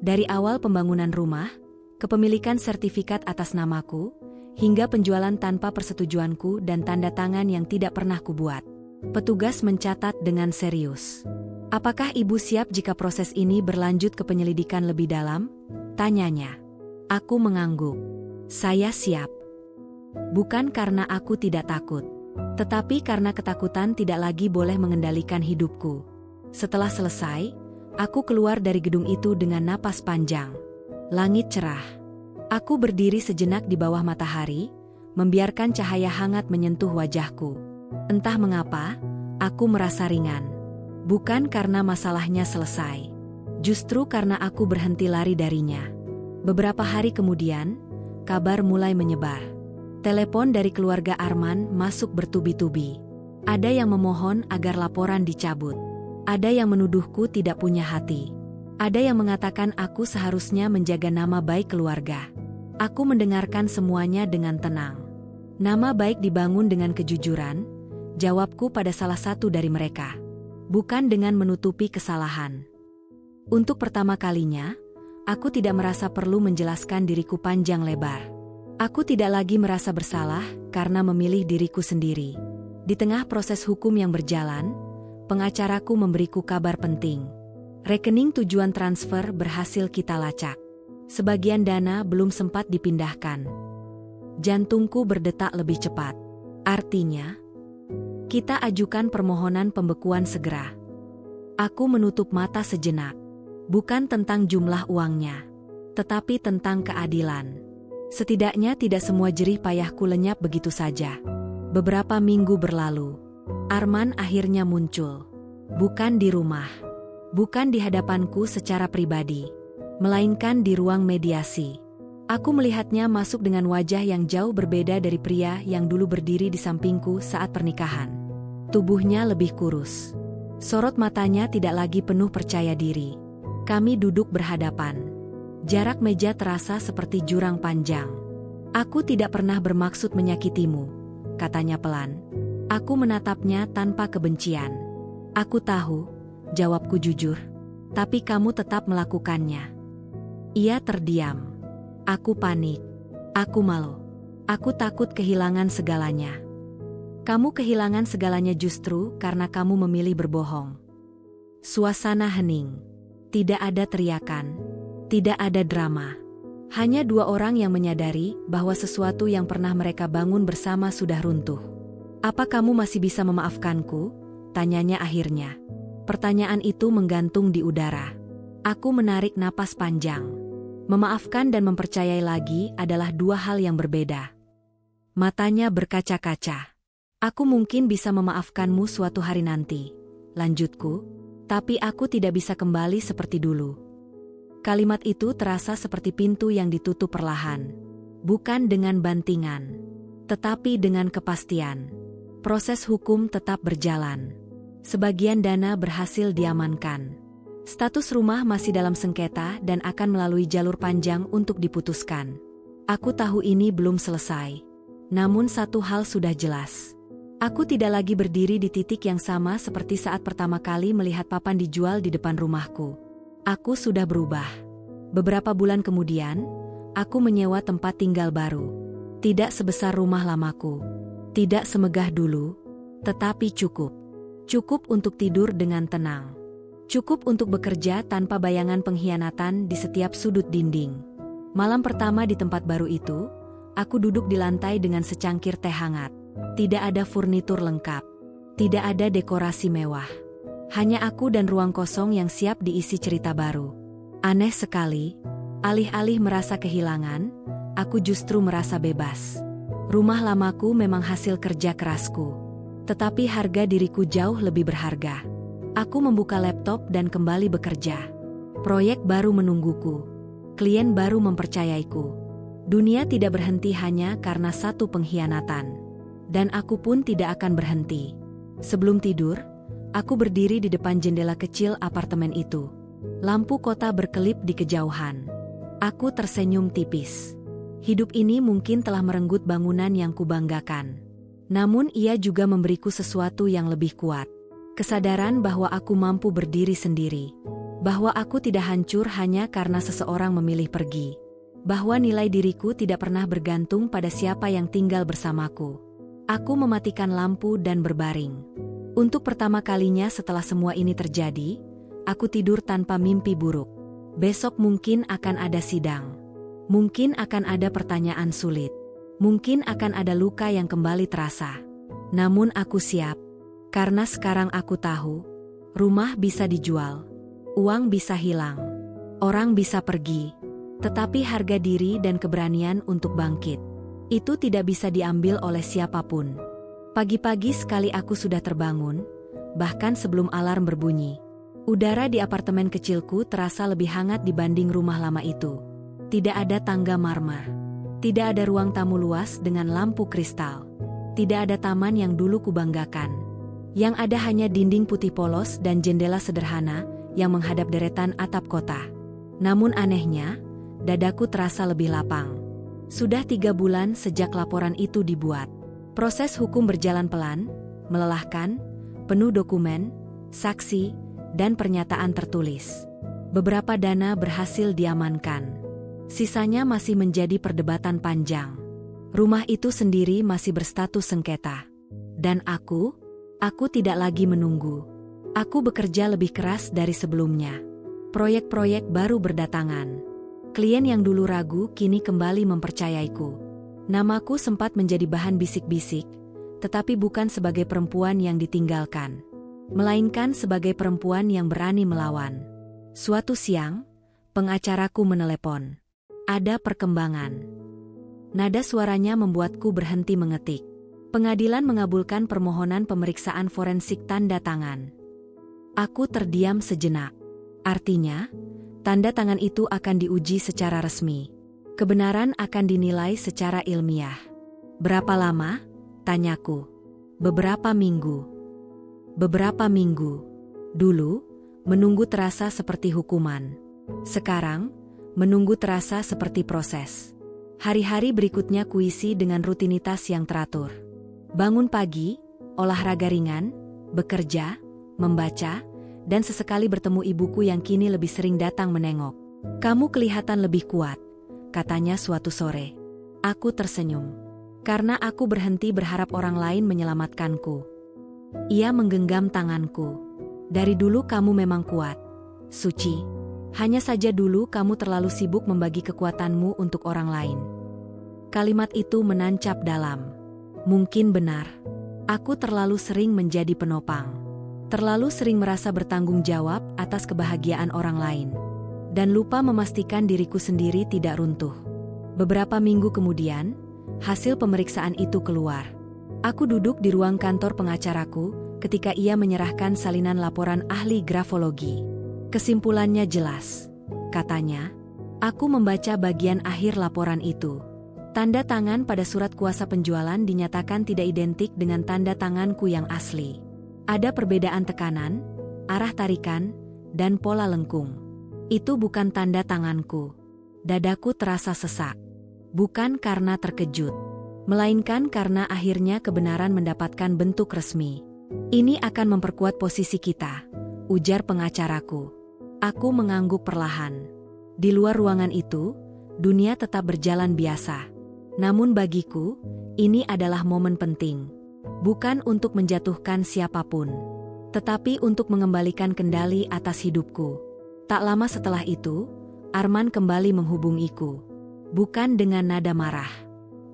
Dari awal pembangunan rumah, kepemilikan sertifikat atas namaku, hingga penjualan tanpa persetujuanku dan tanda tangan yang tidak pernah kubuat. Petugas mencatat dengan serius. Apakah ibu siap jika proses ini berlanjut ke penyelidikan lebih dalam? Tanyanya. Aku mengangguk. Saya siap. Bukan karena aku tidak takut, tetapi karena ketakutan tidak lagi boleh mengendalikan hidupku. Setelah selesai, aku keluar dari gedung itu dengan napas panjang. Langit cerah. Aku berdiri sejenak di bawah matahari, membiarkan cahaya hangat menyentuh wajahku. Entah mengapa, aku merasa ringan. Bukan karena masalahnya selesai. Justru karena aku berhenti lari darinya. Beberapa hari kemudian, kabar mulai menyebar. Telepon dari keluarga Arman masuk bertubi-tubi. Ada yang memohon agar laporan dicabut. Ada yang menuduhku tidak punya hati. Ada yang mengatakan aku seharusnya menjaga nama baik keluarga. Aku mendengarkan semuanya dengan tenang. Nama baik dibangun dengan kejujuran, jawabku pada salah satu dari mereka. Bukan dengan menutupi kesalahan. Untuk pertama kalinya, aku tidak merasa perlu menjelaskan diriku panjang lebar. Aku tidak lagi merasa bersalah karena memilih diriku sendiri. Di tengah proses hukum yang berjalan, pengacaraku memberiku kabar penting. Rekening tujuan transfer berhasil kita lacak. Sebagian dana belum sempat dipindahkan. Jantungku berdetak lebih cepat. Artinya, kita ajukan permohonan pembekuan segera. Aku menutup mata sejenak. Bukan tentang jumlah uangnya, tetapi tentang keadilan. Setidaknya tidak semua jerih payahku lenyap begitu saja. Beberapa minggu berlalu. Arman akhirnya muncul. Bukan di rumah. Bukan di hadapanku secara pribadi, melainkan di ruang mediasi. Aku melihatnya masuk dengan wajah yang jauh berbeda dari pria yang dulu berdiri di sampingku saat pernikahan. Tubuhnya lebih kurus. Sorot matanya tidak lagi penuh percaya diri. Kami duduk berhadapan. Jarak meja terasa seperti jurang panjang. Aku tidak pernah bermaksud menyakitimu, katanya pelan. Aku menatapnya tanpa kebencian. Aku tahu, jawabku jujur. Tapi kamu tetap melakukannya. Ia terdiam. Aku panik. Aku malu. Aku takut kehilangan segalanya. Kamu kehilangan segalanya justru karena kamu memilih berbohong. Suasana hening. Tidak ada teriakan. Tidak ada drama. Hanya dua orang yang menyadari bahwa sesuatu yang pernah mereka bangun bersama sudah runtuh. Apa kamu masih bisa memaafkanku? Tanyanya akhirnya. Pertanyaan itu menggantung di udara. Aku menarik napas panjang. Memaafkan dan mempercayai lagi adalah dua hal yang berbeda. Matanya berkaca-kaca. Aku mungkin bisa memaafkanmu suatu hari nanti, lanjutku, tapi aku tidak bisa kembali seperti dulu. Kalimat itu terasa seperti pintu yang ditutup perlahan. Bukan dengan bantingan, tetapi dengan kepastian. Proses hukum tetap berjalan. Sebagian dana berhasil diamankan. Status rumah masih dalam sengketa dan akan melalui jalur panjang untuk diputuskan. Aku tahu ini belum selesai. Namun satu hal sudah jelas. Aku tidak lagi berdiri di titik yang sama seperti saat pertama kali melihat papan dijual di depan rumahku. Aku sudah berubah. Beberapa bulan kemudian, aku menyewa tempat tinggal baru. Tidak sebesar rumah lamaku. Tidak semegah dulu, tetapi cukup. Cukup untuk tidur dengan tenang. Cukup untuk bekerja tanpa bayangan pengkhianatan di setiap sudut dinding. Malam pertama di tempat baru itu, aku duduk di lantai dengan secangkir teh hangat. Tidak ada furnitur lengkap. Tidak ada dekorasi mewah. Hanya aku dan ruang kosong yang siap diisi cerita baru. Aneh sekali, alih-alih merasa kehilangan, aku justru merasa bebas. Rumah lamaku memang hasil kerja kerasku. Tetapi harga diriku jauh lebih berharga. Aku membuka laptop dan kembali bekerja. Proyek baru menungguku. Klien baru mempercayaiku. Dunia tidak berhenti hanya karena satu pengkhianatan. Dan aku pun tidak akan berhenti. Sebelum tidur, aku berdiri di depan jendela kecil apartemen itu. Lampu kota berkelip di kejauhan. Aku tersenyum tipis. Hidup ini mungkin telah merenggut bangunan yang kubanggakan. Namun ia juga memberiku sesuatu yang lebih kuat. Kesadaran bahwa aku mampu berdiri sendiri. Bahwa aku tidak hancur hanya karena seseorang memilih pergi. Bahwa nilai diriku tidak pernah bergantung pada siapa yang tinggal bersamaku. Aku mematikan lampu dan berbaring. Untuk pertama kalinya setelah semua ini terjadi, aku tidur tanpa mimpi buruk. Besok mungkin akan ada sidang. Mungkin akan ada pertanyaan sulit. Mungkin akan ada luka yang kembali terasa. Namun aku siap. Karena sekarang aku tahu, rumah bisa dijual. Uang bisa hilang. Orang bisa pergi. Tetapi harga diri dan keberanian untuk bangkit, itu tidak bisa diambil oleh siapapun. Pagi-pagi sekali aku sudah terbangun, bahkan sebelum alarm berbunyi. Udara di apartemen kecilku terasa lebih hangat dibanding rumah lama itu. Tidak ada tangga marmer. Tidak ada ruang tamu luas dengan lampu kristal. Tidak ada taman yang dulu kubanggakan. Yang ada hanya dinding putih polos dan jendela sederhana yang menghadap deretan atap kota. Namun anehnya, dadaku terasa lebih lapang. Sudah 3 bulan sejak laporan itu dibuat. Proses hukum berjalan pelan, melelahkan, penuh dokumen, saksi, dan pernyataan tertulis. Beberapa dana berhasil diamankan. Sisanya masih menjadi perdebatan panjang. Rumah itu sendiri masih berstatus sengketa. Dan aku tidak lagi menunggu. Aku bekerja lebih keras dari sebelumnya. Proyek-proyek baru berdatangan. Klien yang dulu ragu kini kembali mempercayaiku. Namaku sempat menjadi bahan bisik-bisik, tetapi bukan sebagai perempuan yang ditinggalkan, melainkan sebagai perempuan yang berani melawan. Suatu siang, pengacaraku menelepon. Ada perkembangan. Nada suaranya membuatku berhenti mengetik. Pengadilan mengabulkan permohonan pemeriksaan forensik tanda tangan. Aku terdiam sejenak. Artinya, tanda tangan itu akan diuji secara resmi. Kebenaran akan dinilai secara ilmiah. Berapa lama? Tanyaku. Beberapa minggu. Beberapa minggu. Dulu, menunggu terasa seperti hukuman. Sekarang, menunggu terasa seperti proses. Hari-hari berikutnya kuisi dengan rutinitas yang teratur. Bangun pagi, olahraga ringan, bekerja, membaca, dan sesekali bertemu ibuku yang kini lebih sering datang menengok. "Kamu kelihatan lebih kuat," katanya suatu sore. Aku tersenyum. Karena aku berhenti berharap orang lain menyelamatkanku. Ia menggenggam tanganku. "Dari dulu kamu memang kuat, Suci. Hanya saja dulu kamu terlalu sibuk membagi kekuatanmu untuk orang lain." Kalimat itu menancap dalam. Mungkin benar. Aku terlalu sering menjadi penopang. Terlalu sering merasa bertanggung jawab atas kebahagiaan orang lain. Dan lupa memastikan diriku sendiri tidak runtuh. Beberapa minggu kemudian, hasil pemeriksaan itu keluar. Aku duduk di ruang kantor pengacaraku ketika ia menyerahkan salinan laporan ahli grafologi. "Kesimpulannya jelas," katanya. Aku membaca bagian akhir laporan itu. Tanda tangan pada surat kuasa penjualan dinyatakan tidak identik dengan tanda tanganku yang asli. Ada perbedaan tekanan, arah tarikan, dan pola lengkung. Itu bukan tanda tanganku. Dadaku terasa sesak. Bukan karena terkejut, melainkan karena akhirnya kebenaran mendapatkan bentuk resmi. "Ini akan memperkuat posisi kita," ujar pengacaraku. Aku mengangguk perlahan. Di luar ruangan itu, dunia tetap berjalan biasa. Namun bagiku, ini adalah momen penting. Bukan untuk menjatuhkan siapapun, tetapi untuk mengembalikan kendali atas hidupku. Tak lama setelah itu, Arman kembali menghubungiku. Bukan dengan nada marah.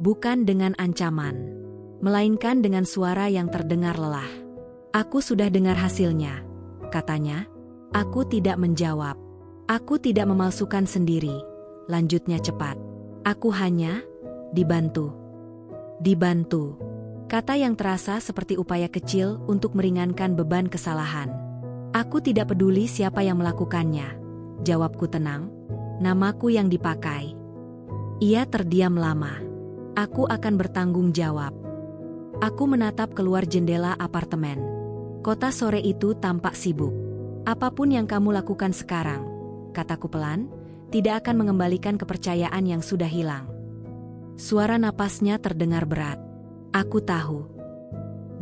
Bukan dengan ancaman. Melainkan dengan suara yang terdengar lelah. "Aku sudah dengar hasilnya," katanya. Aku tidak menjawab. "Aku tidak memalsukan sendiri," lanjutnya cepat. "Aku hanya dibantu." Dibantu. Kata yang terasa seperti upaya kecil untuk meringankan beban kesalahan. "Aku tidak peduli siapa yang melakukannya," jawabku tenang. "Namaku yang dipakai." Ia terdiam lama. "Aku akan bertanggung jawab." Aku menatap keluar jendela apartemen. Kota sore itu tampak sibuk. "Apapun yang kamu lakukan sekarang," kataku pelan, "tidak akan mengembalikan kepercayaan yang sudah hilang." Suara napasnya terdengar berat. Aku tahu.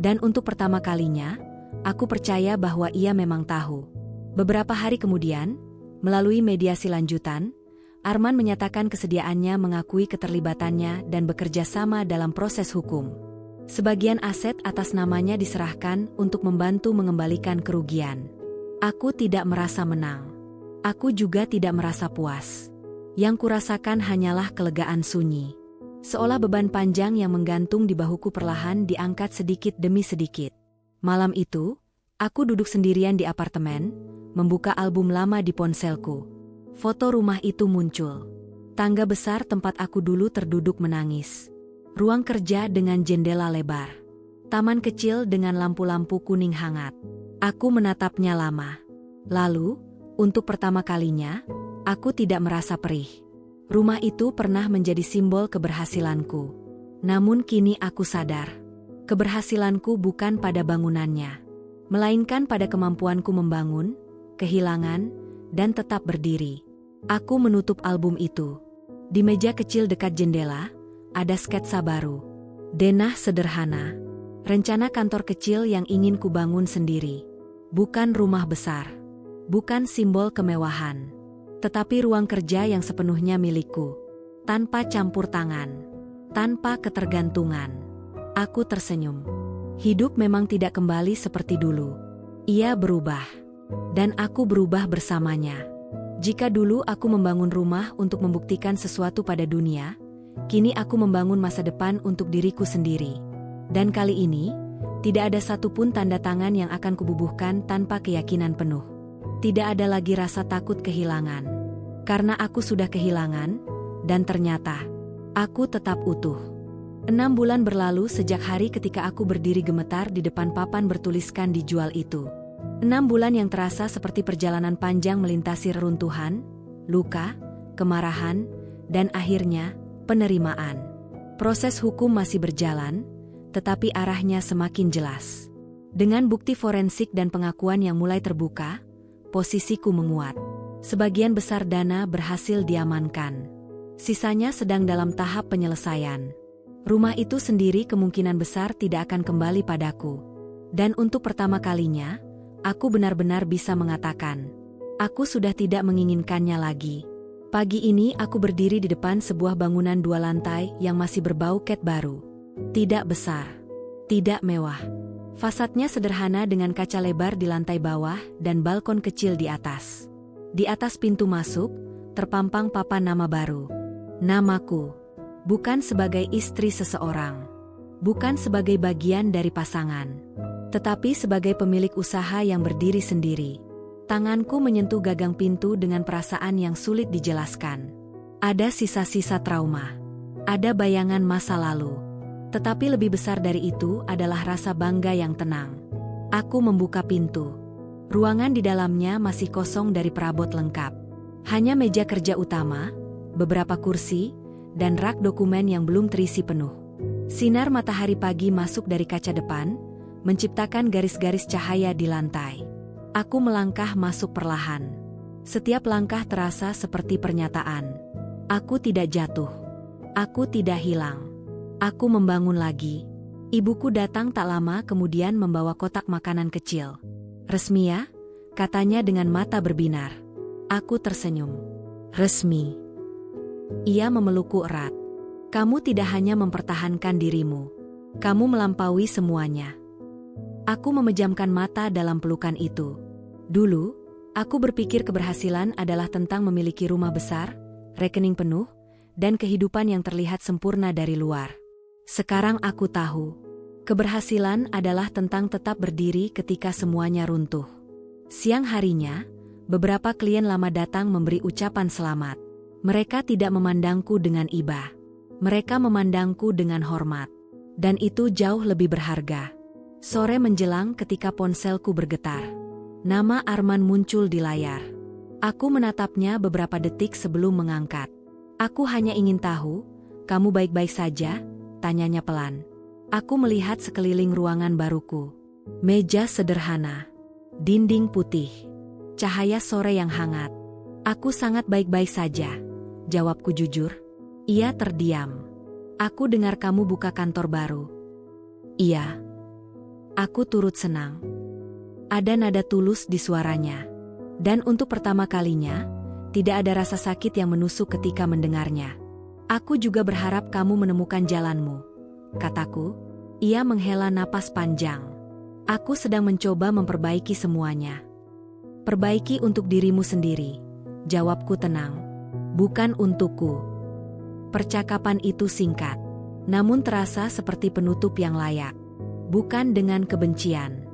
Dan untuk pertama kalinya, aku percaya bahwa ia memang tahu. Beberapa hari kemudian, melalui mediasi lanjutan, Arman menyatakan kesediaannya mengakui keterlibatannya dan bekerja sama dalam proses hukum. Sebagian aset atas namanya diserahkan untuk membantu mengembalikan kerugian. Aku tidak merasa menang. Aku juga tidak merasa puas. Yang kurasakan hanyalah kelegaan sunyi. Seolah beban panjang yang menggantung di bahuku perlahan diangkat sedikit demi sedikit. Malam itu, aku duduk sendirian di apartemen, membuka album lama di ponselku. Foto rumah itu muncul. Tangga besar tempat aku dulu terduduk menangis. Ruang kerja dengan jendela lebar. Taman kecil dengan lampu-lampu kuning hangat. Aku menatapnya lama. Lalu, untuk pertama kalinya, aku tidak merasa perih. Rumah itu pernah menjadi simbol keberhasilanku. Namun kini aku sadar. Keberhasilanku bukan pada bangunannya. Melainkan pada kemampuanku membangun, kehilangan, dan tetap berdiri. Aku menutup album itu. Di meja kecil dekat jendela, ada sketsa baru. Denah sederhana. Rencana kantor kecil yang ingin kubangun sendiri. Bukan rumah besar. Bukan simbol kemewahan. Tetapi ruang kerja yang sepenuhnya milikku. Tanpa campur tangan. Tanpa ketergantungan. Aku tersenyum. Hidup memang tidak kembali seperti dulu. Ia berubah. Dan aku berubah bersamanya. Jika dulu aku membangun rumah untuk membuktikan sesuatu pada dunia, kini aku membangun masa depan untuk diriku sendiri. Dan kali ini, tidak ada satupun tanda tangan yang akan kububuhkan tanpa keyakinan penuh. Tidak ada lagi rasa takut kehilangan. Karena aku sudah kehilangan, dan ternyata, aku tetap utuh. 6 bulan berlalu sejak hari ketika aku berdiri gemetar di depan papan bertuliskan dijual itu. 6 bulan yang terasa seperti perjalanan panjang melintasi reruntuhan, luka, kemarahan, dan akhirnya, penerimaan. Proses hukum masih berjalan, tetapi arahnya semakin jelas. Dengan bukti forensik dan pengakuan yang mulai terbuka, posisiku menguat. Sebagian besar dana berhasil diamankan. Sisanya sedang dalam tahap penyelesaian. Rumah itu sendiri kemungkinan besar tidak akan kembali padaku. Dan untuk pertama kalinya, aku benar-benar bisa mengatakan, aku sudah tidak menginginkannya lagi. Pagi ini aku berdiri di depan sebuah bangunan 2 lantai yang masih berbau cat baru. Tidak besar, tidak mewah. Fasadnya sederhana dengan kaca lebar di lantai bawah dan balkon kecil di atas. Di atas pintu masuk, terpampang papan nama baru. Namaku, bukan sebagai istri seseorang, bukan sebagai bagian dari pasangan, tetapi sebagai pemilik usaha yang berdiri sendiri. Tanganku menyentuh gagang pintu dengan perasaan yang sulit dijelaskan. Ada sisa-sisa trauma. Ada bayangan masa lalu. Tetapi lebih besar dari itu adalah rasa bangga yang tenang. Aku membuka pintu. Ruangan di dalamnya masih kosong dari perabot lengkap. Hanya meja kerja utama, beberapa kursi, dan rak dokumen yang belum terisi penuh. Sinar matahari pagi masuk dari kaca depan, menciptakan garis-garis cahaya di lantai. Aku melangkah masuk perlahan. Setiap langkah terasa seperti pernyataan. Aku tidak jatuh. Aku tidak hilang. Aku membangun lagi. Ibuku datang tak lama kemudian membawa kotak makanan kecil. "Resmi ya?" katanya dengan mata berbinar. Aku tersenyum. "Resmi." Ia memelukku erat. "Kamu tidak hanya mempertahankan dirimu. Kamu melampaui semuanya." Aku memejamkan mata dalam pelukan itu. Dulu, aku berpikir keberhasilan adalah tentang memiliki rumah besar, rekening penuh, dan kehidupan yang terlihat sempurna dari luar. Sekarang aku tahu, keberhasilan adalah tentang tetap berdiri ketika semuanya runtuh. Siang harinya, beberapa klien lama datang memberi ucapan selamat. Mereka tidak memandangku dengan iba. Mereka memandangku dengan hormat. Dan itu jauh lebih berharga. Sore menjelang ketika ponselku bergetar. Nama Arman muncul di layar. Aku menatapnya beberapa detik sebelum mengangkat. "Aku hanya ingin tahu, kamu baik-baik saja?" tanyanya pelan. Aku melihat sekeliling ruangan baruku. Meja sederhana. Dinding putih. Cahaya sore yang hangat. "Aku sangat baik-baik saja," jawabku jujur. Ia terdiam. "Aku dengar kamu buka kantor baru." "Iya." Aku turut senang. Ada nada tulus di suaranya. Dan untuk pertama kalinya, tidak ada rasa sakit yang menusuk ketika mendengarnya. "Aku juga berharap kamu menemukan jalanmu," kataku. Ia menghela napas panjang. "Aku sedang mencoba memperbaiki semuanya." "Perbaiki untuk dirimu sendiri," jawabku tenang. "Bukan untukku." Percakapan itu singkat, namun terasa seperti penutup yang layak. Bukan dengan kebencian,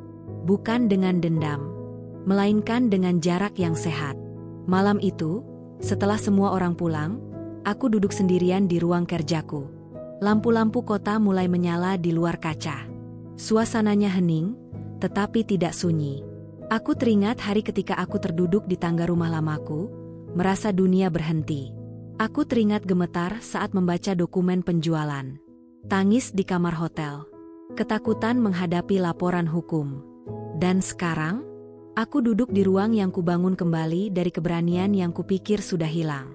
bukan dengan dendam, melainkan dengan jarak yang sehat. Malam itu, setelah semua orang pulang, aku duduk sendirian di ruang kerjaku. Lampu-lampu kota mulai menyala di luar kaca. Suasananya hening, tetapi tidak sunyi. Aku teringat hari ketika aku terduduk di tangga rumah lamaku, merasa dunia berhenti. Aku teringat gemetar saat membaca dokumen penjualan. Tangis di kamar hotel. Ketakutan menghadapi laporan hukum. Dan sekarang, aku duduk di ruang yang kubangun kembali dari keberanian yang kupikir sudah hilang.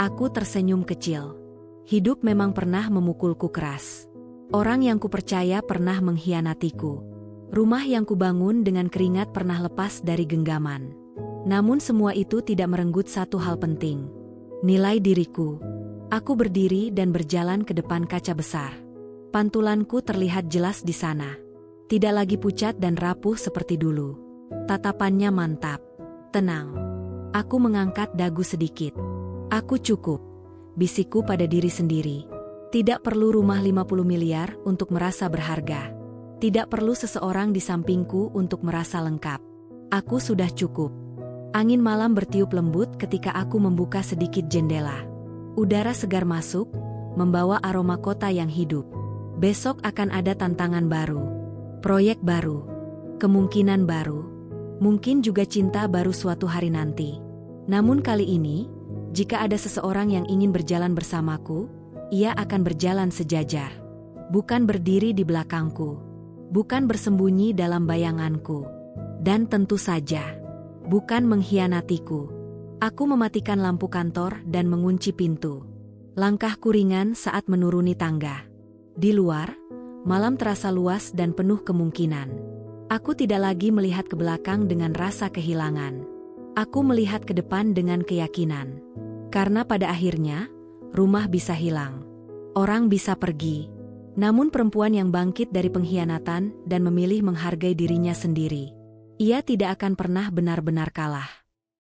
Aku tersenyum kecil. Hidup memang pernah memukulku keras. Orang yang kupercaya pernah mengkhianatiku. Rumah yang kubangun dengan keringat pernah lepas dari genggaman. Namun semua itu tidak merenggut satu hal penting. Nilai diriku. Aku berdiri dan berjalan ke depan kaca besar. Pantulanku terlihat jelas di sana. Tidak lagi pucat dan rapuh seperti dulu. Tatapannya mantap. Tenang. Aku mengangkat dagu sedikit. "Aku cukup," bisikku pada diri sendiri. Tidak perlu rumah 50 miliar untuk merasa berharga. Tidak perlu seseorang di sampingku untuk merasa lengkap. Aku sudah cukup. Angin malam bertiup lembut ketika aku membuka sedikit jendela. Udara segar masuk, membawa aroma kota yang hidup. Besok akan ada tantangan baru, proyek baru, kemungkinan baru, mungkin juga cinta baru suatu hari nanti. Namun kali ini, jika ada seseorang yang ingin berjalan bersamaku, ia akan berjalan sejajar. Bukan berdiri di belakangku, bukan bersembunyi dalam bayanganku, dan tentu saja, bukan mengkhianatiku. Aku mematikan lampu kantor dan mengunci pintu. Langkahku ringan saat menuruni tangga. Di luar, malam terasa luas dan penuh kemungkinan. Aku tidak lagi melihat ke belakang dengan rasa kehilangan. Aku melihat ke depan dengan keyakinan. Karena pada akhirnya, rumah bisa hilang. Orang bisa pergi. Namun perempuan yang bangkit dari pengkhianatan dan memilih menghargai dirinya sendiri, ia tidak akan pernah benar-benar kalah.